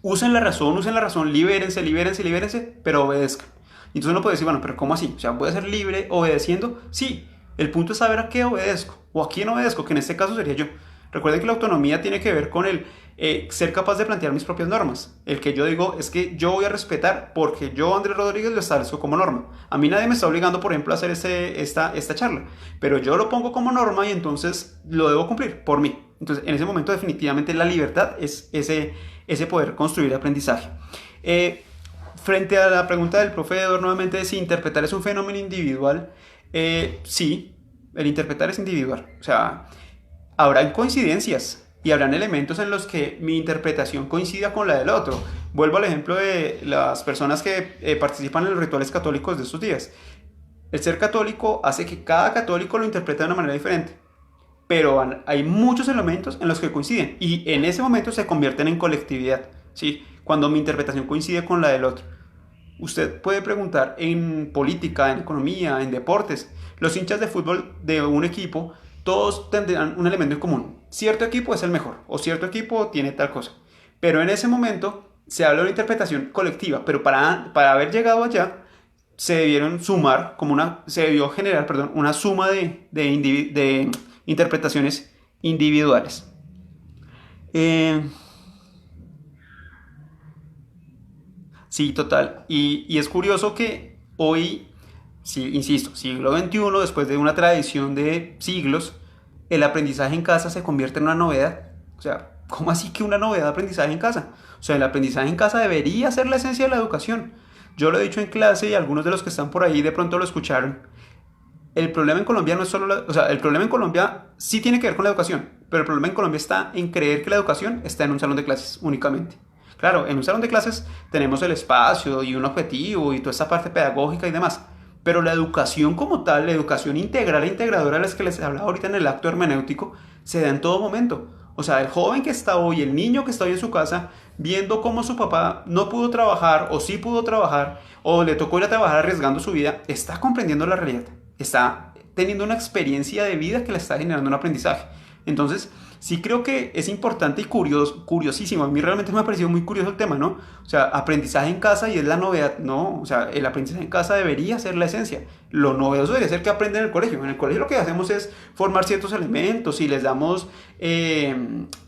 usen la razón, libérense, libérense, libérense, pero obedezcan. Y entonces uno puede decir, bueno, pero ¿cómo así? O sea, ¿voy a ser libre obedeciendo? Sí, el punto es saber a qué obedezco o a quién obedezco, que en este caso sería yo. Recuerden que la autonomía tiene que ver con el ser capaz de plantear mis propias normas. El que yo digo es que yo voy a respetar porque yo, Andrés Rodríguez, lo establezco como norma. A mí nadie me está obligando, por ejemplo, a hacer esta charla, pero yo lo pongo como norma y entonces lo debo cumplir por mí. Entonces, en ese momento definitivamente la libertad es ese poder construir aprendizaje. Frente a la pregunta del profe Edward nuevamente de si interpretar es un fenómeno individual, sí, el interpretar es individual. O sea, habrán coincidencias y habrán elementos en los que mi interpretación coincida con la del otro. Vuelvo al ejemplo de las personas que participan en los rituales católicos de estos días. El ser católico hace que cada católico lo interprete de una manera diferente, pero hay muchos elementos en los que coinciden y en ese momento se convierten en colectividad, ¿sí? Cuando mi interpretación coincide con la del otro. Usted puede preguntar en política, en economía, en deportes. Los hinchas de fútbol de un equipo, todos tendrán un elemento en común. Cierto equipo es el mejor o cierto equipo tiene tal cosa. Pero en ese momento se habla de una interpretación colectiva, pero para haber llegado allá se debieron sumar, se debió generar, perdón, una suma de interpretaciones individuales. Sí, total. Y es curioso que hoy, sí, insisto, siglo XXI, después de una tradición de siglos, el aprendizaje en casa se convierte en una novedad. O sea, ¿cómo así que una novedad de aprendizaje en casa? O sea, el aprendizaje en casa debería ser la esencia de la educación. Yo lo he dicho en clase y algunos de los que están por ahí de pronto lo escucharon. El problema en Colombia no es solo o sea, el problema en Colombia sí tiene que ver con la educación, pero el problema en Colombia está en creer que la educación está en un salón de clases únicamente. Claro, en un salón de clases tenemos el espacio y un objetivo y toda esa parte pedagógica y demás, pero la educación como tal, la educación integral e integradora de las que les hablaba ahorita en el acto hermenéutico, se da en todo momento. O sea, el joven que está hoy, el niño que está hoy en su casa, viendo cómo su papá no pudo trabajar o sí pudo trabajar o le tocó ir a trabajar arriesgando su vida, está comprendiendo la realidad, está teniendo una experiencia de vida que le está generando un aprendizaje. Entonces, sí creo que es importante y curiosísimo. A mí realmente me ha parecido muy curioso el tema, ¿no? O sea, aprendizaje en casa y es la novedad, ¿no? O sea, el aprendizaje en casa debería ser la esencia. Lo novedoso debería ser que aprenden en el colegio. En el colegio lo que hacemos es formar ciertos elementos y les damos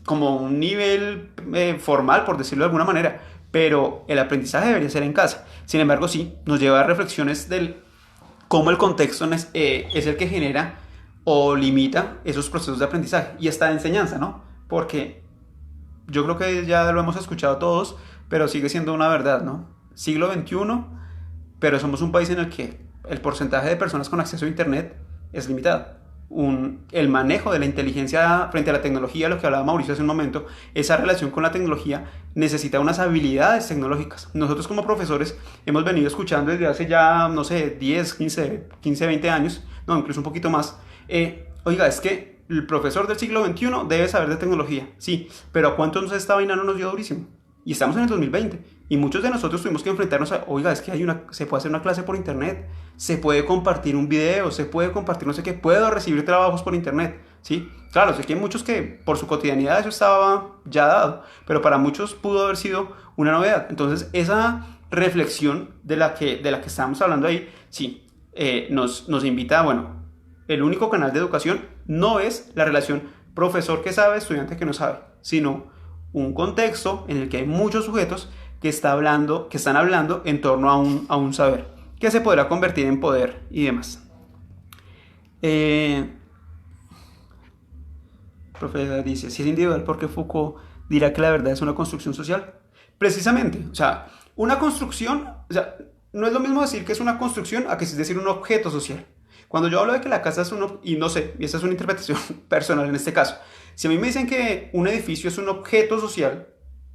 como un nivel formal, por decirlo de alguna manera. Pero el aprendizaje debería ser en casa. Sin embargo, sí, nos lleva a reflexiones del cómo el contexto es el que genera o limita esos procesos de aprendizaje y esta enseñanza, ¿no? Porque yo creo que ya lo hemos escuchado todos, pero sigue siendo una verdad, ¿no? Siglo XXI, pero somos un país en el que el porcentaje de personas con acceso a Internet es limitado. El manejo de la inteligencia frente a la tecnología, lo que hablaba Mauricio hace un momento, esa relación con la tecnología necesita unas habilidades tecnológicas. Nosotros como profesores hemos venido escuchando desde hace ya, no sé, 10, 15, 20 años, no, incluso un poquito más, oiga, es que el profesor del siglo XXI debe saber de tecnología, sí, pero ¿a cuántos esta vaina no nos dio durísimo? Y estamos en el 2020 y muchos de nosotros tuvimos que enfrentarnos a, oiga, es que se puede hacer una clase por internet, se puede compartir un video, se puede compartir no sé qué, puedo recibir trabajos por internet, ¿sí? Claro, sé que hay muchos que por su cotidianidad eso estaba ya dado, pero para muchos pudo haber sido una novedad. Entonces, esa reflexión de la que estamos hablando ahí, sí, nos invita a, bueno, el único canal de educación no es la relación profesor que sabe, estudiante que no sabe. sino un contexto en el que hay muchos sujetos que están hablando en torno a un saber, que se podrá convertir en poder y demás. Eh, Profe dice, si es individual, ¿por qué Foucault dirá que la verdad es una construcción social? Precisamente, o sea, una construcción, o sea, no es lo mismo decir que es una construcción a que es decir un objeto social. Cuando yo hablo de que la casa es uno, y no sé, y esa es una interpretación personal en este caso, si a mí me dicen que un edificio es un objeto social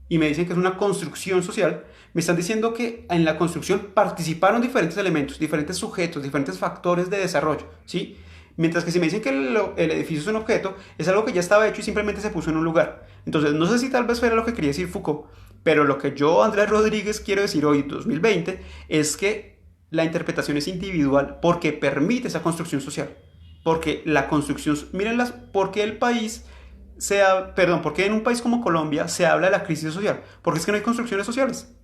y me dicen que es una construcción social, me están diciendo que en la construcción participaron diferentes elementos, diferentes sujetos, diferentes factores de desarrollo, ¿sí? Mientras que si me dicen que el edificio es un objeto, es algo que ya estaba hecho y simplemente se puso en un lugar. Entonces, no sé si tal vez fuera lo que quería decir Foucault, pero lo que yo, Andrés Rodríguez, quiero decir hoy, 2020, es que la interpretación es individual porque permite esa construcción social. Porque la construcción, miren porque el país perdón, porque en un país como Colombia se habla de la crisis social, porque es que no hay construcciones sociales.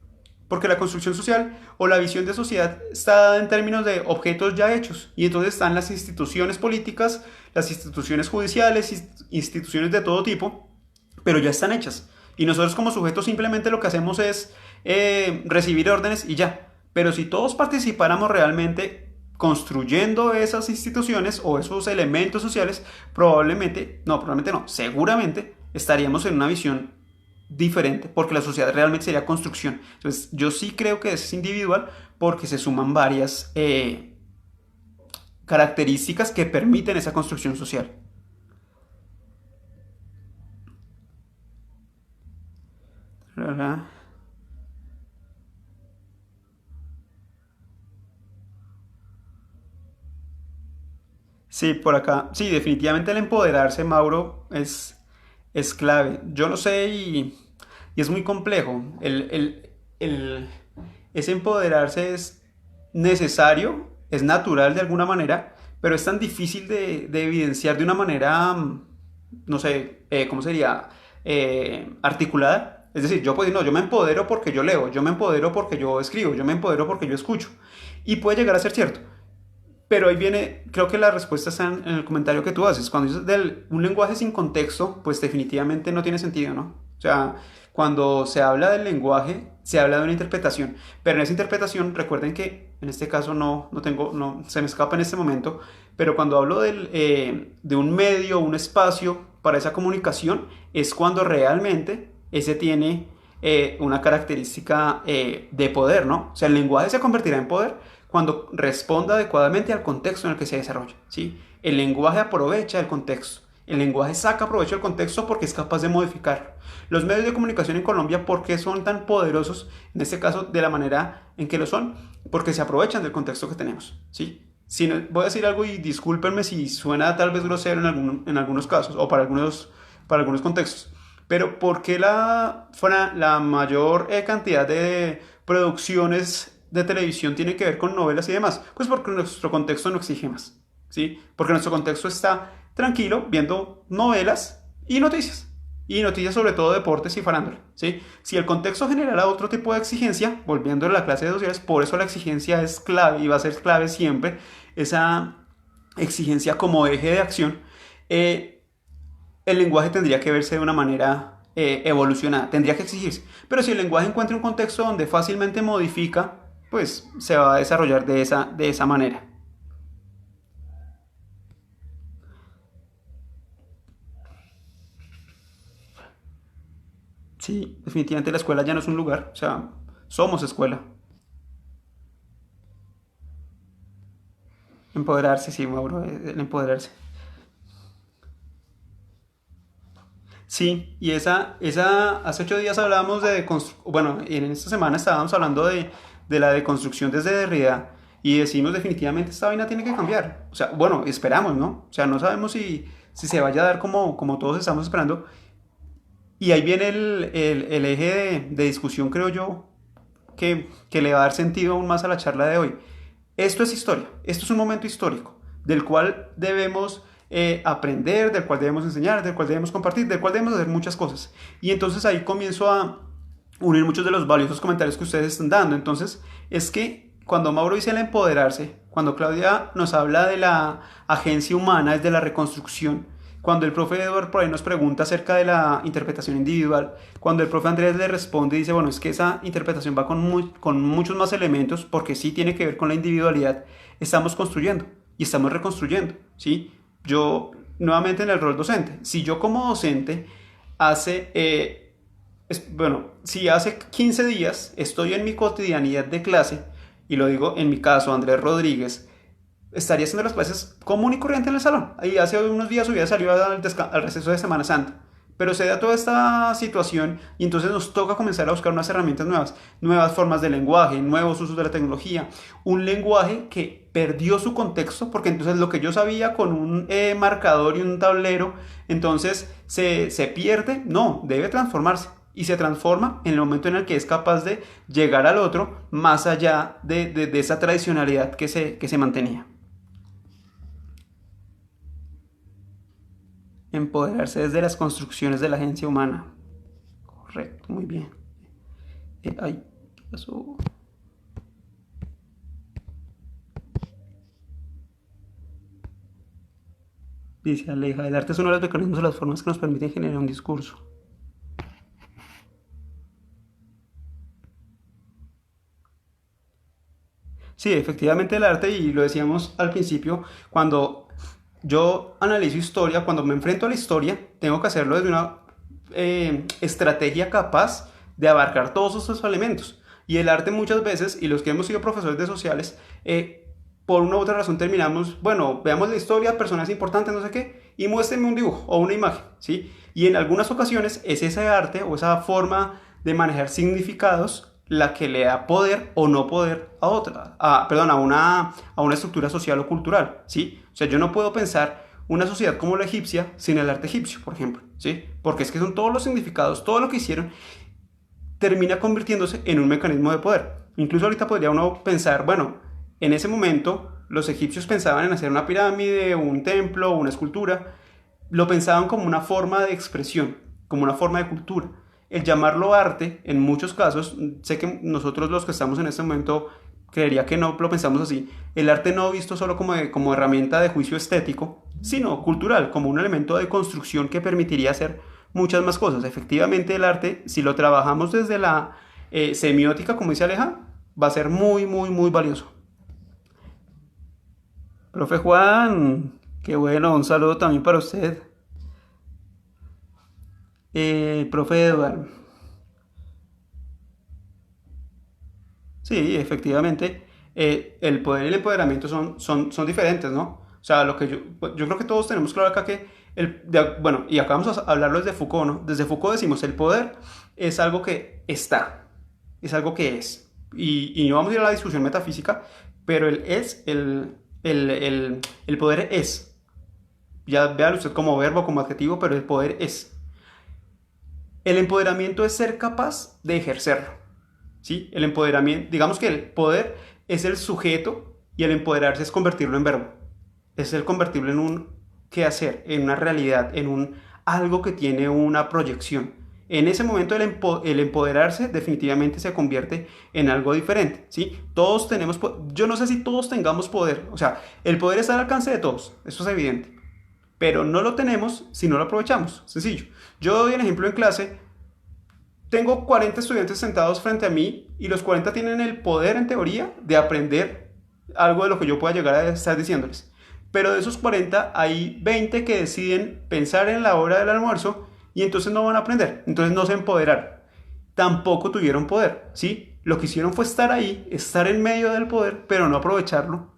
Porque la construcción social o la visión de sociedad está dada en términos de objetos ya hechos. Y entonces están las instituciones políticas, las instituciones judiciales, instituciones de todo tipo, pero ya están hechas. Y nosotros como sujetos simplemente lo que hacemos es recibir órdenes y ya. Pero si todos participáramos realmente construyendo esas instituciones o esos elementos sociales, probablemente no, seguramente estaríamos en una visión diferente, porque la sociedad realmente sería construcción. Entonces, yo sí creo que es individual porque se suman varias características que permiten esa construcción social. Sí, por acá. Sí, definitivamente el empoderarse, Mauro, es clave. Yo no sé y es muy complejo. Ese empoderarse es necesario, es natural de alguna manera, pero es tan difícil de evidenciar de una manera, no sé, ¿cómo sería? Articulada. Es decir, yo pues no, yo me empodero porque yo leo, yo me empodero porque yo escribo, yo me empodero porque yo escucho. Y puede llegar a ser cierto. Pero ahí viene, creo que la respuesta está en el comentario que tú haces. Cuando dices un lenguaje sin contexto, pues definitivamente no tiene sentido, ¿no? O sea, cuando se habla del lenguaje, se habla de una interpretación. Pero en esa interpretación, recuerden que en este caso no, se me escapa en este momento, pero cuando hablo de un medio, un espacio para esa comunicación, es cuando realmente ese tiene una característica de poder, ¿no? O sea, el lenguaje se convertirá en poder cuando responda adecuadamente al contexto en el que se desarrolla, ¿sí? El lenguaje aprovecha el contexto. El lenguaje saca provecho del contexto porque es capaz de modificar. Los medios de comunicación en Colombia, ¿por qué son tan poderosos? En este caso, de la manera en que lo son, porque se aprovechan del contexto que tenemos, ¿sí? Si no, voy a decir algo y discúlpenme si suena tal vez grosero en algunos casos o para algunos contextos. Pero ¿por qué la mayor cantidad de producciones de televisión tiene que ver con novelas y demás? Pues porque nuestro contexto no exige más, ¿sí? Porque nuestro contexto está tranquilo viendo novelas y noticias. Y noticias sobre todo deportes y farándula, ¿sí? Si el contexto generara otro tipo de exigencia, volviendo a la clase de sociales, por eso la exigencia es clave y va a ser clave siempre, esa exigencia como eje de acción, el lenguaje tendría que verse de una manera evolucionada, tendría que exigirse. Pero si el lenguaje encuentra un contexto donde fácilmente modifica, pues se va a desarrollar de esa manera. Sí, definitivamente la escuela ya no es un lugar, o sea, somos escuela. Empoderarse, sí, Mauro, el empoderarse. Sí, y hace 8 días hablábamos bueno, en esta semana estábamos hablando de la deconstrucción desde Derrida y decimos definitivamente esta vaina tiene que cambiar. O sea, bueno, esperamos, ¿no? O sea, no sabemos si se vaya a dar como todos estamos esperando. Y ahí viene el eje de discusión, creo yo, que le va a dar sentido aún más a la charla de hoy. Esto es historia, esto es un momento histórico del cual debemos aprender, del cual debemos enseñar, del cual debemos compartir, del cual debemos hacer muchas cosas. Y entonces ahí comienzo a unir muchos de los valiosos comentarios que ustedes están dando. Entonces es que cuando Mauro dice el empoderarse, cuando Claudia nos habla de la agencia humana, es de la reconstrucción, cuando el profe Edward por ahí nos pregunta acerca de la interpretación individual, cuando el profe Andrés le responde y dice, bueno, es que esa interpretación va con muchos más elementos porque sí tiene que ver con la individualidad, estamos construyendo y estamos reconstruyendo, ¿sí? Yo, nuevamente en el rol docente, si yo como docente hace, bueno, si hace 15 días estoy en mi cotidianidad de clase, y lo digo en mi caso, Andrés Rodríguez, estaría haciendo las clases común y corriente en el salón. Ahí hace unos días hubiera salido al receso de Semana Santa. Pero se da toda esta situación y entonces nos toca comenzar a buscar unas herramientas nuevas, nuevas formas de lenguaje, nuevos usos de la tecnología, un lenguaje que perdió su contexto porque entonces lo que yo sabía con un marcador y un tablero, entonces se pierde, no, debe transformarse y se transforma en el momento en el que es capaz de llegar al otro más allá de esa tradicionalidad que se mantenía. Empoderarse desde las construcciones de la agencia humana. Correcto, muy bien. Ay, ¿qué pasó? Dice Aleja, el arte es uno de los mecanismos o las formas que nos permiten generar un discurso. Sí, efectivamente el arte, y lo decíamos al principio, cuando yo analizo historia, cuando me enfrento a la historia, tengo que hacerlo desde una estrategia capaz de abarcar todos esos elementos. Y el arte muchas veces, y los que hemos sido profesores de sociales, por una u otra razón terminamos, bueno, veamos la historia, personas importantes, no sé qué, y muéstrenme un dibujo o una imagen, ¿sí? Y en algunas ocasiones es ese arte o esa forma de manejar significados la que le da poder o no poder a otra, perdón, a una estructura social o cultural, ¿sí? O sea, yo no puedo pensar una sociedad como la egipcia sin el arte egipcio, por ejemplo, ¿sí? Porque es que son todos los significados, todo lo que hicieron termina convirtiéndose en un mecanismo de poder. Incluso ahorita podría uno pensar, bueno, en ese momento los egipcios pensaban en hacer una pirámide, un templo, una escultura, lo pensaban como una forma de expresión, como una forma de cultura. El llamarlo arte, en muchos casos, sé que nosotros los que estamos en este momento creería que no lo pensamos así, el arte no visto solo como herramienta de juicio estético, sino cultural, como un elemento de construcción que permitiría hacer muchas más cosas. Efectivamente, el arte, si lo trabajamos desde la semiótica, como dice Aleja, va a ser muy, muy, muy valioso. Profe Juan, qué bueno, un saludo también para usted. Profe Eduardo. Sí, efectivamente, el poder y el empoderamiento son diferentes, ¿no? O sea, yo creo que todos tenemos claro acá que, bueno, y acá vamos a hablarlo desde Foucault, ¿no? Desde Foucault decimos, el poder es algo que está, es algo que es. Y no vamos a ir a la discusión metafísica, pero el poder es. Ya véalo usted como verbo, como adjetivo, pero el poder es. El empoderamiento es ser capaz de ejercerlo. ¿Sí? El empoderamiento, digamos que el poder es el sujeto y el empoderarse es convertirlo en verbo. Es el convertirlo en un quehacer, en una realidad, en un algo que tiene una proyección. En ese momento el empoderarse definitivamente se convierte en algo diferente, ¿sí? Todos tenemos, yo no sé si todos tengamos poder, o sea, el poder está al alcance de todos, eso es evidente, pero no lo tenemos si no lo aprovechamos, sencillo. Yo doy un ejemplo en clase, tengo 40 estudiantes sentados frente a mí y los 40 tienen el poder en teoría de aprender algo de lo que yo pueda llegar a estar diciéndoles. Pero de esos 40 hay 20 que deciden pensar en la hora del almuerzo y entonces no van a aprender, entonces no se empoderaron. Tampoco tuvieron poder, ¿sí? Lo que hicieron fue estar ahí, estar en medio del poder, pero no aprovecharlo,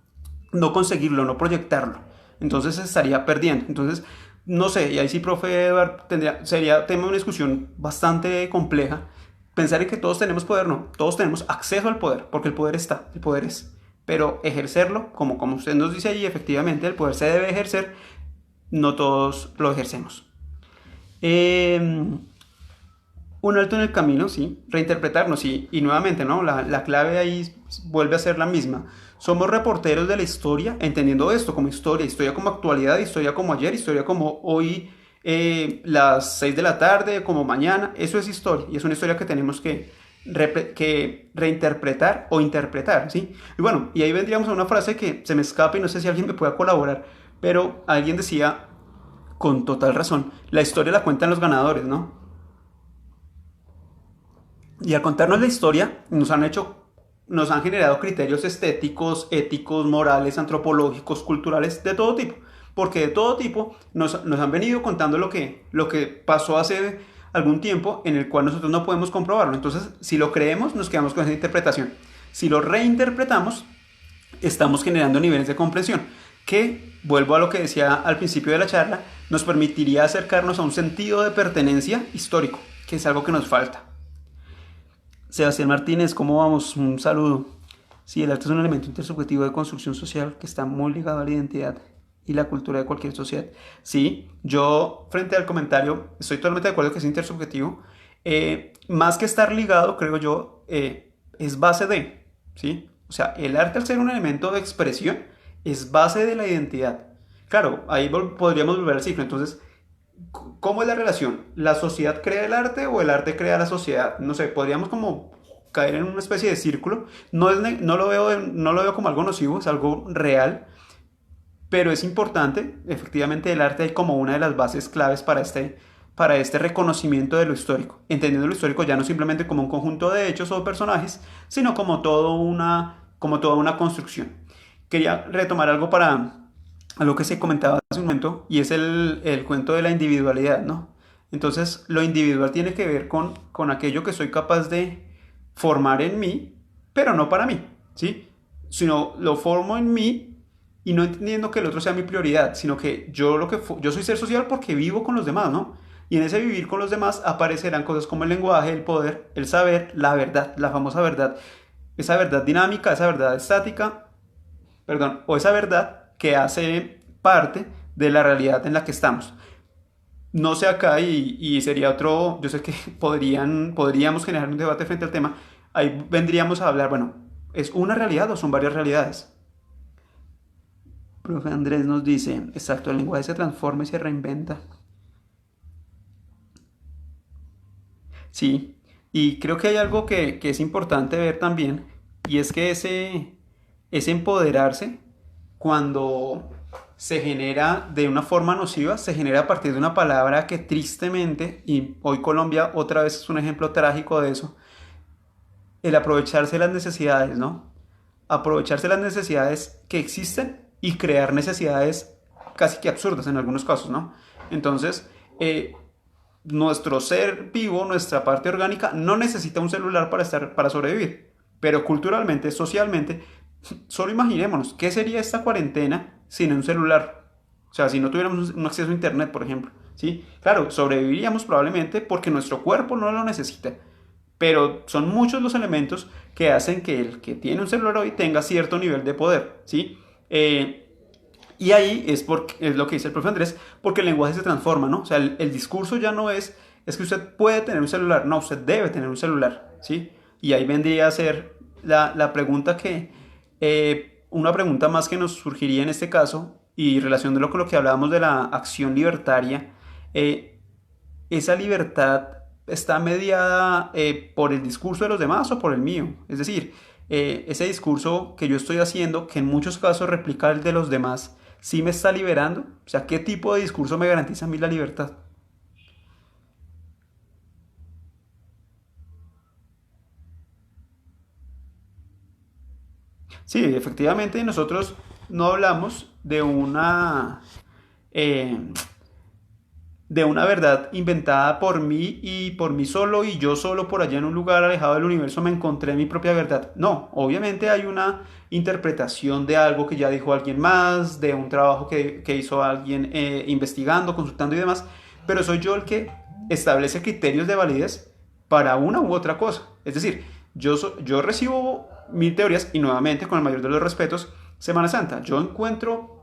no conseguirlo, no proyectarlo. Entonces se estaría perdiendo. Entonces, no sé, y ahí sí, profe Edward, sería tema de una discusión bastante compleja. Pensar en que todos tenemos poder, no, todos tenemos acceso al poder, porque el poder está, el poder es. Pero ejercerlo, como usted nos dice allí, efectivamente el poder se debe ejercer, no todos lo ejercemos. Un alto en el camino, sí, reinterpretarnos, sí, y nuevamente, ¿no? La clave ahí vuelve a ser la misma. Somos reporteros de la historia, entendiendo esto como historia como actualidad, historia como ayer, historia como hoy, las 6 de la tarde, como mañana, eso es historia, y es una historia que tenemos que reinterpretar o interpretar, ¿sí? Y bueno, y ahí vendríamos a una frase que se me escapa y no sé si alguien me pueda colaborar, pero alguien decía, con total razón. La historia la cuentan los ganadores, ¿no? Y al contarnos la historia, nos han generado criterios estéticos, éticos, morales, antropológicos, culturales, de todo tipo. Porque de todo tipo nos han venido contando lo que pasó hace algún tiempo en el cual nosotros no podemos comprobarlo. Entonces, si lo creemos, nos quedamos con esa interpretación. Si lo reinterpretamos, estamos generando niveles de comprensión que, vuelvo a lo que decía al principio de la charla, nos permitiría acercarnos a un sentido de pertenencia histórico, que es algo que nos falta. Sebastián Martínez, ¿cómo vamos? Un saludo. Sí, el arte es un elemento intersubjetivo de construcción social que está muy ligado a la identidad y la cultura de cualquier sociedad. Sí, yo frente al comentario estoy totalmente de acuerdo que es intersubjetivo. Más que estar ligado, creo yo, es base de, ¿sí? O sea, el arte al ser un elemento de expresión es base de la identidad. Claro, ahí podríamos volver al ciclo. Entonces, ¿cómo es la relación? ¿La sociedad crea el arte o el arte crea la sociedad? No sé, podríamos como caer en una especie de círculo. No lo veo como algo nocivo, es algo real, pero es importante. Efectivamente, el arte es como una de las bases claves para este reconocimiento de lo histórico. Entendiendo lo histórico ya no simplemente como un conjunto de hechos o personajes, sino como toda una construcción. Quería retomar algo que se comentaba hace un momento, y es el cuento de la individualidad, ¿no? Entonces, lo individual tiene que ver con aquello que soy capaz de formar en mí, pero no para mí, ¿sí? Sino lo formo en mí y no entendiendo que el otro sea mi prioridad, sino que yo soy ser social porque vivo con los demás, ¿no? Y en ese vivir con los demás aparecerán cosas como el lenguaje, el poder, el saber, la verdad, la famosa verdad. Esa verdad dinámica, esa verdad estática, perdón, o esa verdad que hace parte de la realidad en la que estamos. No sé acá y sería otro, yo sé que podríamos generar un debate frente al tema, ahí vendríamos a hablar, bueno, ¿es una realidad o son varias realidades? Profe Andrés nos dice, exacto, el lenguaje se transforma y se reinventa. Sí, y creo que hay algo que es importante ver también, y es que ese empoderarse, cuando se genera de una forma nociva, se genera a partir de una palabra que tristemente, y hoy Colombia otra vez es un ejemplo trágico de eso, el aprovecharse las necesidades, ¿no? Aprovecharse las necesidades que existen y crear necesidades casi que absurdas en algunos casos, ¿no? Entonces, nuestro ser vivo, nuestra parte orgánica, no necesita un celular para sobrevivir. Pero culturalmente, socialmente, solo imaginémonos, ¿qué sería esta cuarentena sin un celular? O sea, si no tuviéramos un acceso a internet, por ejemplo. ¿Sí? Claro, sobreviviríamos probablemente porque nuestro cuerpo no lo necesita. Pero son muchos los elementos que hacen que el que tiene un celular hoy tenga cierto nivel de poder. ¿Sí? Y ahí es lo que dice el profe Andrés, porque el lenguaje se transforma, ¿no? O sea, el discurso ya no es que usted puede tener un celular, no, usted debe tener un celular, ¿sí? Y ahí vendría a ser la pregunta una pregunta más que nos surgiría en este caso, y relacionándolo con lo que hablábamos de la acción libertaria, eh, esa libertad está mediada por el discurso de los demás o por el mío. Es decir, ese discurso que yo estoy haciendo, que en muchos casos replica el de los demás, ¿sí me está liberando? O sea, ¿qué tipo de discurso me garantiza a mí la libertad? Sí, efectivamente nosotros no hablamos eh, de una verdad inventada por mí y por mí solo y yo solo por allá en un lugar alejado del universo me encontré mi propia verdad. No, obviamente hay una interpretación de algo que ya dijo alguien más, de un trabajo que hizo alguien investigando, consultando y demás, pero soy yo el que establece criterios de validez para una u otra cosa. Es decir, yo recibo mil teorías y nuevamente, con el mayor de los respetos, Semana Santa, yo encuentro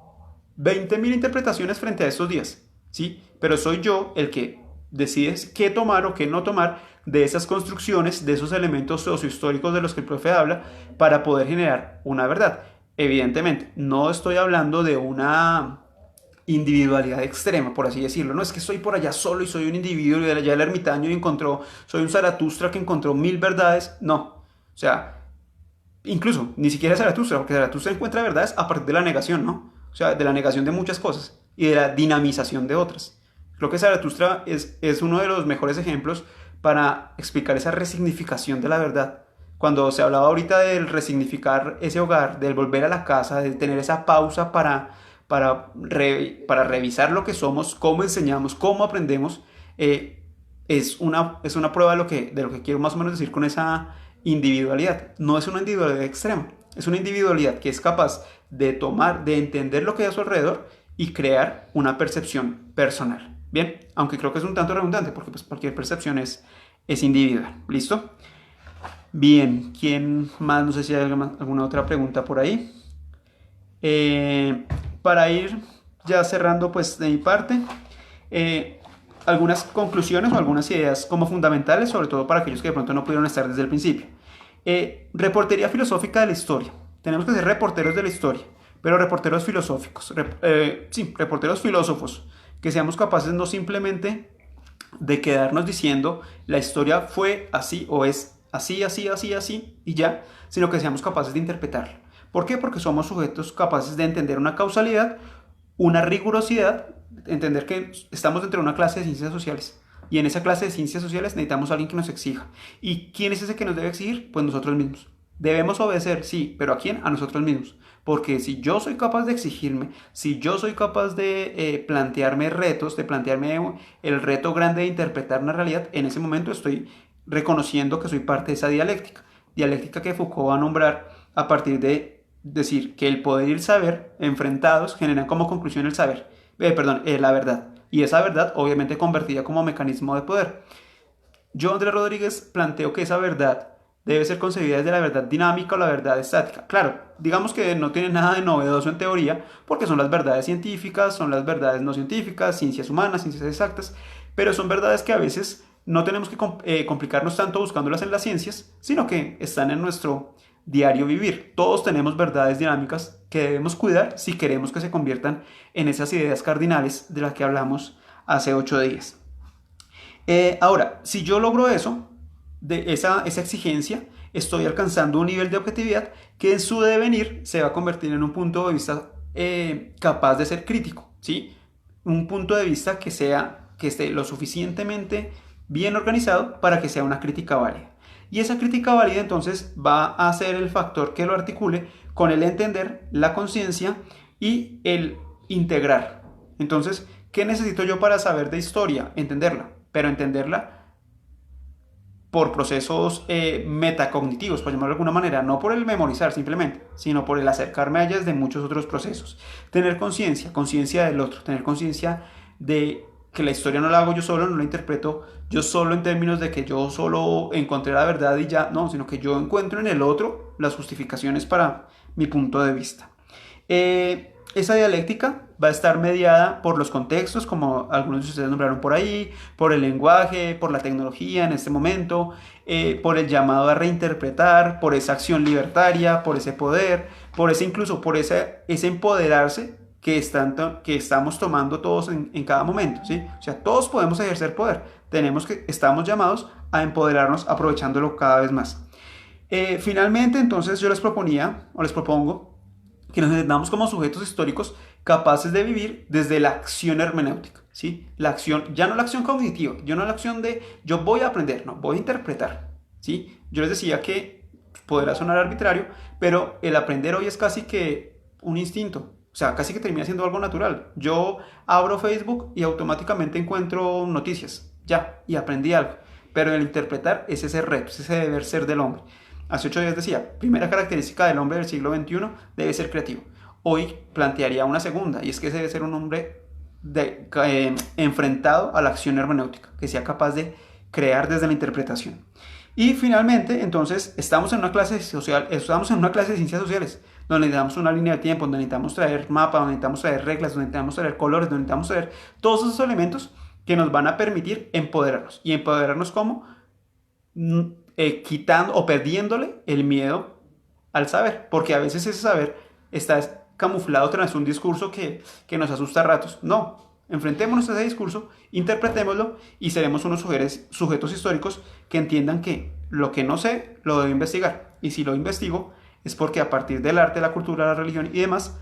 20.000 interpretaciones frente a estos días, ¿sí? Pero soy yo el que decide qué tomar o qué no tomar de esas construcciones, de esos elementos sociohistóricos de los que el profe habla, para poder generar una verdad. Evidentemente, no estoy hablando de una individualidad extrema, por así decirlo. No es que estoy por allá solo y soy un individuo y allá el ermitaño y soy un Zaratustra que encontró mil verdades. No. O sea, incluso, ni siquiera Zaratustra, porque Zaratustra encuentra verdades a partir de la negación, ¿no? O sea, de la negación de muchas cosas. y de la dinamización de otras. Creo que Zaratustra es uno de los mejores ejemplos para explicar esa resignificación de la verdad. Cuando se hablaba ahorita del resignificar ese hogar, del volver a la casa, de tener esa pausa para revisar lo que somos, cómo enseñamos, cómo aprendemos, es una prueba de lo que quiero más o menos decir con esa individualidad. No es una individualidad extrema, es una individualidad que es capaz de tomar, de entender lo que hay a su alrededor y crear una percepción personal. Bien, aunque creo que es un tanto redundante porque pues cualquier percepción es individual. ¿Listo? Bien, ¿quién más? No sé si hay alguna otra pregunta por ahí. Para ir ya cerrando pues de mi parte, algunas conclusiones o algunas ideas como fundamentales, sobre todo para aquellos que de pronto no pudieron estar desde el principio. Reportería filosófica de la historia. Tenemos que ser reporteros de la historia, pero reporteros filosóficos. Sí, reporteros filósofos, que seamos capaces no simplemente de quedarnos diciendo la historia fue así o es así, así, así, así y ya, sino que seamos capaces de interpretarla. ¿Por qué? Porque somos sujetos capaces de entender una causalidad, una rigurosidad, entender que estamos dentro de una clase de ciencias sociales. Y en esa clase de ciencias sociales necesitamos a alguien que nos exija. ¿Y quién es ese que nos debe exigir? Pues nosotros mismos. Debemos obedecer, sí, pero ¿a quién? A nosotros mismos. Porque si yo soy capaz de exigirme, si yo soy capaz de plantearme retos, de plantearme el reto grande de interpretar una realidad, en ese momento estoy reconociendo que soy parte de esa dialéctica. Dialéctica que Foucault va a nombrar a partir de decir que el poder y el saber enfrentados generan como conclusión el saber, la verdad. Y esa verdad obviamente convertida como mecanismo de poder. Yo, Andrés Rodríguez, planteo que esa verdad debe ser concebida desde la verdad dinámica o la verdad estática. Claro, digamos que no tiene nada de novedoso en teoría, porque son las verdades científicas, son las verdades no científicas, ciencias humanas, ciencias exactas, pero son verdades que a veces no tenemos que complicarnos tanto buscándolas en las ciencias, sino que están en nuestro diario vivir. Todos tenemos verdades dinámicas que debemos cuidar si queremos que se conviertan en esas ideas cardinales de las que hablamos hace 8 días. Ahora, si yo logro eso, de esa exigencia, estoy alcanzando un nivel de objetividad que en su devenir se va a convertir en un punto de vista capaz de ser crítico, ¿sí? Un punto de vista que esté lo suficientemente bien organizado para que sea una crítica válida. Y esa crítica válida entonces va a ser el factor que lo articule con el entender, la conciencia y el integrar. Entonces, ¿qué necesito yo para saber de historia? Entenderla, pero entenderla por procesos metacognitivos, por llamarlo de alguna manera, no por el memorizar simplemente, sino por el acercarme a ellas de muchos otros procesos. Tener conciencia, conciencia del otro, tener conciencia de que la historia no la hago yo solo, no la interpreto yo solo en términos de que yo solo encontré la verdad y ya, no, sino que yo encuentro en el otro las justificaciones para mi punto de vista. Esa dialéctica va a estar mediada por los contextos, como algunos de ustedes nombraron por ahí, por el lenguaje, por la tecnología en este momento, por el llamado a reinterpretar, por esa acción libertaria, por ese poder, incluso por ese empoderarse que estamos tomando todos en cada momento, ¿sí? O sea, todos podemos ejercer poder, estamos llamados a empoderarnos aprovechándolo cada vez más. Finalmente, entonces yo les propongo que nos entendamos como sujetos históricos capaces de vivir desde la acción hermenéutica, ¿sí? La acción, ya no la acción cognitiva, ya no la acción de yo voy a aprender, no, voy a interpretar, ¿sí? Yo les decía que podrá sonar arbitrario, pero el aprender hoy es casi que un instinto, o sea, casi que termina siendo algo natural. Yo abro Facebook y automáticamente encuentro noticias, ya, y aprendí algo, pero el interpretar es ese reto, es ese deber ser del hombre. Hace 8 días decía, primera característica del hombre del siglo XXI debe ser creativo. Hoy plantearía una segunda, y es que debe ser un hombre enfrentado a la acción hermenéutica, que sea capaz de crear desde la interpretación. Y finalmente, entonces, estamos en una clase de ciencias sociales, donde necesitamos una línea de tiempo, donde necesitamos traer mapas, donde necesitamos traer reglas, donde necesitamos traer colores, donde necesitamos traer todos esos elementos que nos van a permitir empoderarnos. ¿Y empoderarnos cómo? Quitando o perdiéndole el miedo al saber, porque a veces ese saber está camuflado tras un discurso que nos asusta a ratos. No, enfrentémonos a ese discurso, interpretémoslo y seremos unos sujetos históricos que entiendan que lo que no sé lo debo investigar, y si lo investigo es porque a partir del arte, la cultura, la religión y demás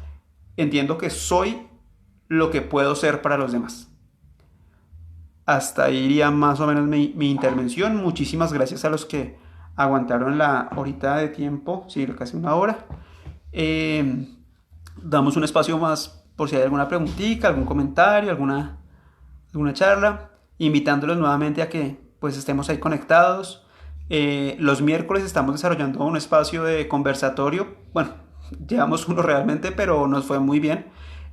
entiendo que soy lo que puedo ser para los demás. Hasta ahí iría más o menos mi intervención. Muchísimas gracias a los que aguantaron la horita de tiempo, sí, casi una hora. Damos un espacio más por si hay alguna preguntita, algún comentario, alguna charla, invitándolos nuevamente a que pues estemos ahí conectados. Los miércoles estamos desarrollando un espacio de conversatorio. Bueno, llevamos uno realmente, pero nos fue muy bien.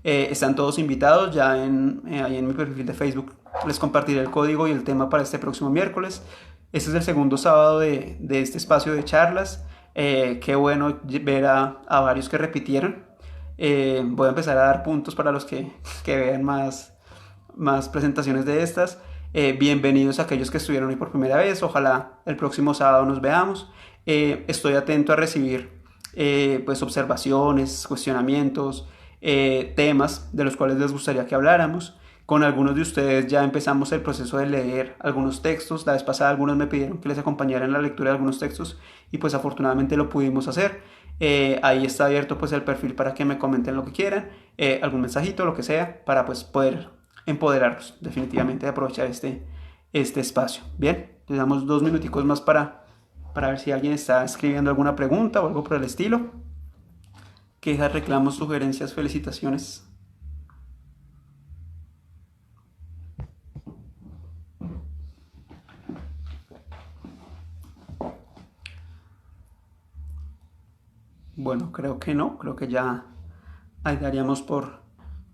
Están todos invitados ya ahí en mi perfil de Facebook. Les compartiré el código y el tema para este próximo miércoles. Este es el segundo sábado de este espacio de charlas. Qué bueno ver a varios que repitieron. Voy a empezar a dar puntos para los que vean más presentaciones de estas. Bienvenidos a aquellos que estuvieron hoy por primera vez. Ojalá el próximo sábado nos veamos. Estoy atento a recibir pues observaciones, cuestionamientos, temas de los cuales les gustaría que habláramos. Con algunos de ustedes ya empezamos el proceso de leer algunos textos. La vez pasada algunos me pidieron que les acompañara en la lectura de algunos textos y pues afortunadamente lo pudimos hacer. Ahí está abierto pues el perfil para que me comenten lo que quieran, algún mensajito, lo que sea, para pues poder empoderarlos definitivamente de aprovechar este espacio. Bien, les damos 2 minuticos más para ver si alguien está escribiendo alguna pregunta o algo por el estilo. Quejas, reclamos, sugerencias, felicitaciones. Bueno, creo que no, creo que ya ahí daríamos por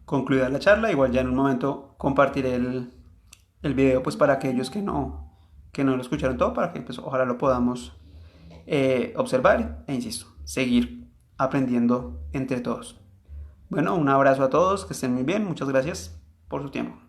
concluida la charla. Igual ya en un momento compartiré el video pues para aquellos que no lo escucharon todo, para que pues ojalá lo podamos observar e insisto, seguir aprendiendo entre todos. Bueno, un abrazo a todos, que estén muy bien, muchas gracias por su tiempo.